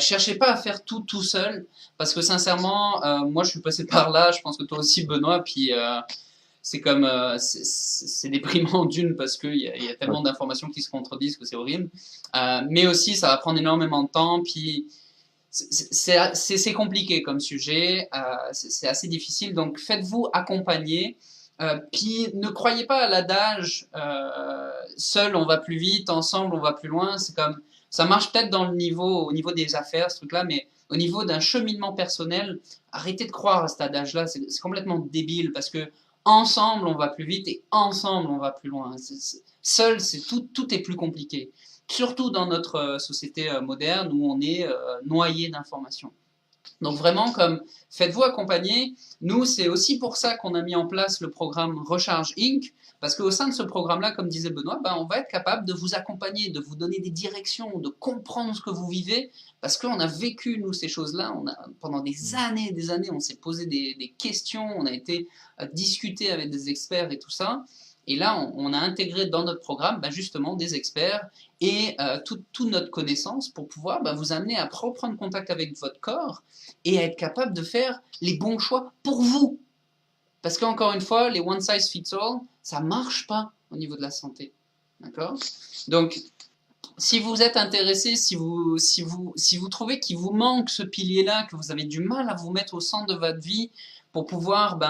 cherchez pas à faire tout seul, parce que sincèrement, moi je suis passé par là, je pense que toi aussi Benoît, puis c'est comme c'est déprimant d'une parce qu'il y a tellement d'informations qui se contredisent que c'est horrible, mais aussi ça va prendre énormément de temps, puis c'est compliqué comme sujet, c'est assez difficile, donc faites-vous accompagner, puis ne croyez pas à l'adage seul on va plus vite, ensemble on va plus loin. C'est comme ça marche peut-être dans au niveau des affaires ce truc-là, mais au niveau d'un cheminement personnel, arrêtez de croire à cet adage-là, c'est complètement débile parce que ensemble, on va plus vite et ensemble, on va plus loin. Seul, tout est plus compliqué. Surtout dans notre société moderne où on est noyé d'informations. Donc vraiment, faites-vous accompagner. Nous, c'est aussi pour ça qu'on a mis en place le programme Recharge Inc. Parce qu'au sein de ce programme-là, comme disait Benoît, on va être capable de vous accompagner, de vous donner des directions, de comprendre ce que vous vivez. Parce qu'on a vécu, nous, ces choses-là. Pendant des années, on s'est posé des questions, on a été discuter avec des experts et tout ça. Et là, on a intégré dans notre programme justement des experts et toute notre connaissance pour pouvoir vous amener à reprendre contact avec votre corps et à être capable de faire les bons choix pour vous. Parce qu'encore une fois, les one size fits all, ça marche pas au niveau de la santé. D'accord ? Donc, si vous êtes intéressé, si vous trouvez qu'il vous manque ce pilier-là, que vous avez du mal à vous mettre au centre de votre vie pour pouvoir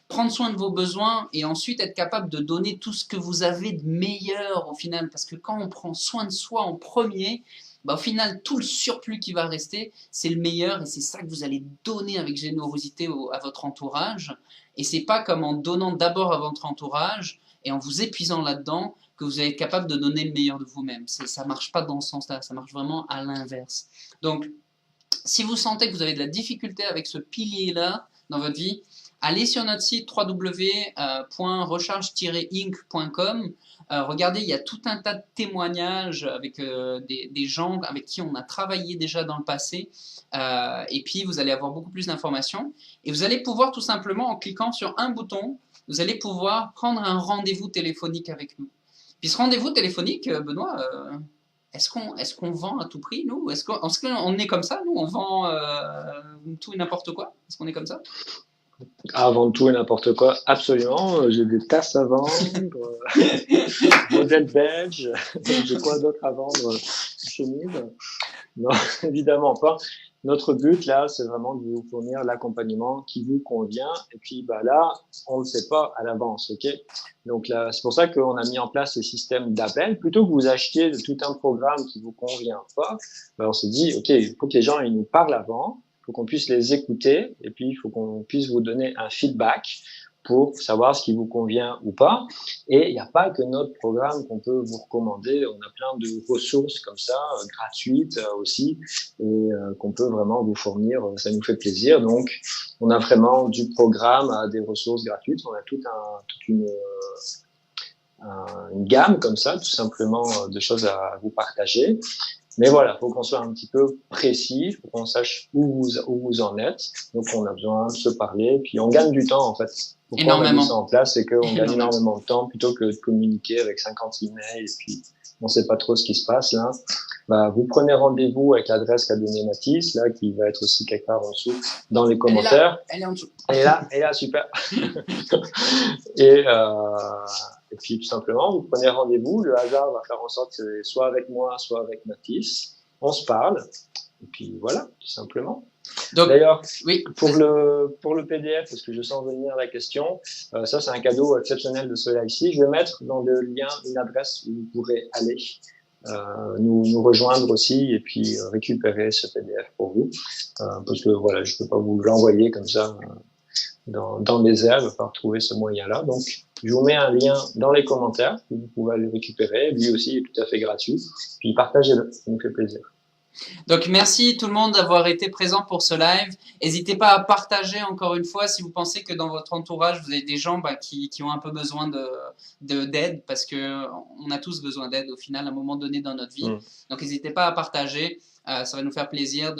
prendre soin de vos besoins et ensuite être capable de donner tout ce que vous avez de meilleur au final, parce que quand on prend soin de soi en premier, au final, tout le surplus qui va rester, c'est le meilleur et c'est ça que vous allez donner avec générosité à votre entourage. Et c'est pas comme en donnant d'abord à votre entourage et en vous épuisant là-dedans que vous allez être capable de donner le meilleur de vous-même. Ça marche pas dans ce sens-là, ça marche vraiment à l'inverse. Donc, si vous sentez que vous avez de la difficulté avec ce pilier-là dans votre vie, allez sur notre site www.recharge-inc.com. Regardez, il y a tout un tas de témoignages avec des gens avec qui on a travaillé déjà dans le passé. Et puis, vous allez avoir beaucoup plus d'informations. Et vous allez pouvoir tout simplement, en cliquant sur un bouton, vous allez pouvoir prendre un rendez-vous téléphonique avec nous. Puis ce rendez-vous téléphonique, Benoît, est-ce qu'on vend à tout prix, nous? Est-ce qu'on est comme ça, nous? On vend tout et n'importe quoi? Est-ce qu'on est comme ça? Avant tout et n'importe quoi, absolument. J'ai des tasses à vendre, modèle belge, j'ai quoi d'autre à vendre? Chemise? Non, évidemment pas. Notre but, là, c'est vraiment de vous fournir l'accompagnement qui vous convient. Et puis, là, on ne le sait pas à l'avance, ok? Donc là, c'est pour ça qu'on a mis en place ce système d'appel. Plutôt que vous achetiez tout un programme qui vous convient pas, on s'est dit, ok, il faut que les gens, ils nous parlent avant. Il faut qu'on puisse les écouter et puis il faut qu'on puisse vous donner un feedback pour savoir ce qui vous convient ou pas. Et il n'y a pas que notre programme qu'on peut vous recommander. On a plein de ressources comme ça, gratuites aussi, et qu'on peut vraiment vous fournir. Ça nous fait plaisir. Donc, on a vraiment du programme à des ressources gratuites. On a toute une gamme comme ça, tout simplement, de choses à vous partager. Mais voilà, faut qu'on soit un petit peu précis, faut qu'on sache où vous en êtes. Donc, on a besoin de se parler, puis on gagne du temps, en fait. Pourquoi on a mis ça en place, c'est qu'on gagne énormément de temps plutôt que de communiquer avec 50 emails et puis on sait pas trop ce qui se passe là. Bah, vous prenez rendez-vous avec l'adresse qu'a donnée Mathis, là, qui va être aussi quelque part en dessous dans les commentaires. Elle est en dessous. Elle est là, super. Et puis, tout simplement, vous prenez rendez-vous. Le hasard va faire en sorte que c'est soit avec moi, soit avec Mathis. On se parle. Et puis, voilà, tout simplement. D'ailleurs, oui, pour le PDF, parce que je sens venir la question, ça, c'est un cadeau exceptionnel de cela ici. Je vais mettre dans le lien une adresse où vous pourrez aller nous rejoindre aussi et puis récupérer ce PDF pour vous. Parce que, voilà, je peux pas vous l'envoyer comme ça dans les airs, il va falloir trouver ce moyen-là. Donc, je vous mets un lien dans les commentaires, vous pouvez le récupérer. Lui aussi est tout à fait gratuit. Puis partagez-le, ça nous fait plaisir. Donc, merci tout le monde d'avoir été présent pour ce live. N'hésitez pas à partager encore une fois si vous pensez que dans votre entourage, vous avez des gens qui ont un peu besoin d'aide parce que on a tous besoin d'aide au final à un moment donné dans notre vie. Donc, n'hésitez pas à partager. Ça va nous faire plaisir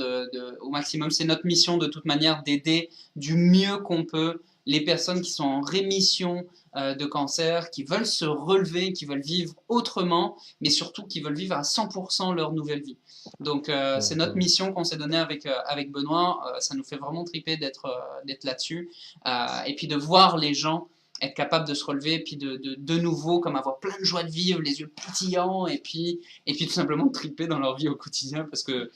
au maximum. C'est notre mission de toute manière d'aider du mieux qu'on peut les personnes qui sont en rémission de cancer, qui veulent se relever, qui veulent vivre autrement, mais surtout qui veulent vivre à 100% leur nouvelle vie. Donc, c'est notre mission qu'on s'est donnée avec Benoît. Ça nous fait vraiment triper d'être là-dessus. Et puis de voir les gens être capables de se relever, et puis de nouveau, comme avoir plein de joie de vivre, les yeux pétillants, et puis tout simplement triper dans leur vie au quotidien, parce que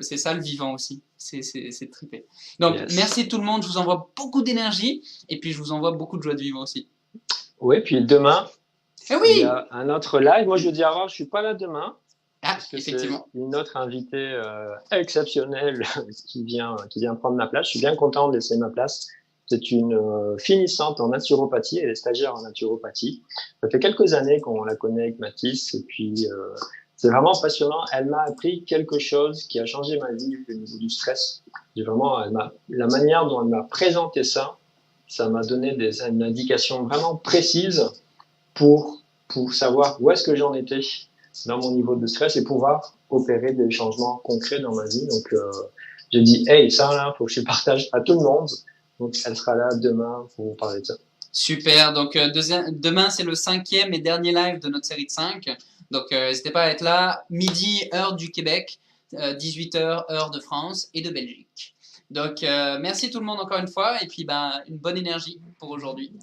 c'est ça le vivant aussi, c'est triper. Donc, merci tout le monde, je vous envoie beaucoup d'énergie, et puis je vous envoie beaucoup de joie de vivre aussi. Oui, puis demain, oui, il y a un autre live. Moi, je veux dire, alors, je suis pas là demain. Parce que effectivement. C'est une autre invitée exceptionnelle qui vient prendre ma place. Je suis bien content de laisser ma place. C'est une finissante en naturopathie, elle est stagiaire en naturopathie. Ça fait quelques années qu'on la connaît avec Mathis et puis c'est vraiment passionnant. Elle m'a appris quelque chose qui a changé ma vie au niveau du stress. La manière dont elle m'a présenté ça m'a donné une indication vraiment précise pour savoir où est-ce que j'en étais dans mon niveau de stress et pouvoir opérer des changements concrets dans ma vie. Donc, j'ai dit, hey, ça là, faut que je partage à tout le monde. Donc, elle sera là demain pour vous parler de ça. Super. Donc, demain, c'est le 5e et dernier live de notre série de 5. Donc, n'hésitez pas à être là. Midi, heure du Québec, 18h, heure de France et de Belgique. Donc, merci tout le monde encore une fois. Et puis, une bonne énergie pour aujourd'hui.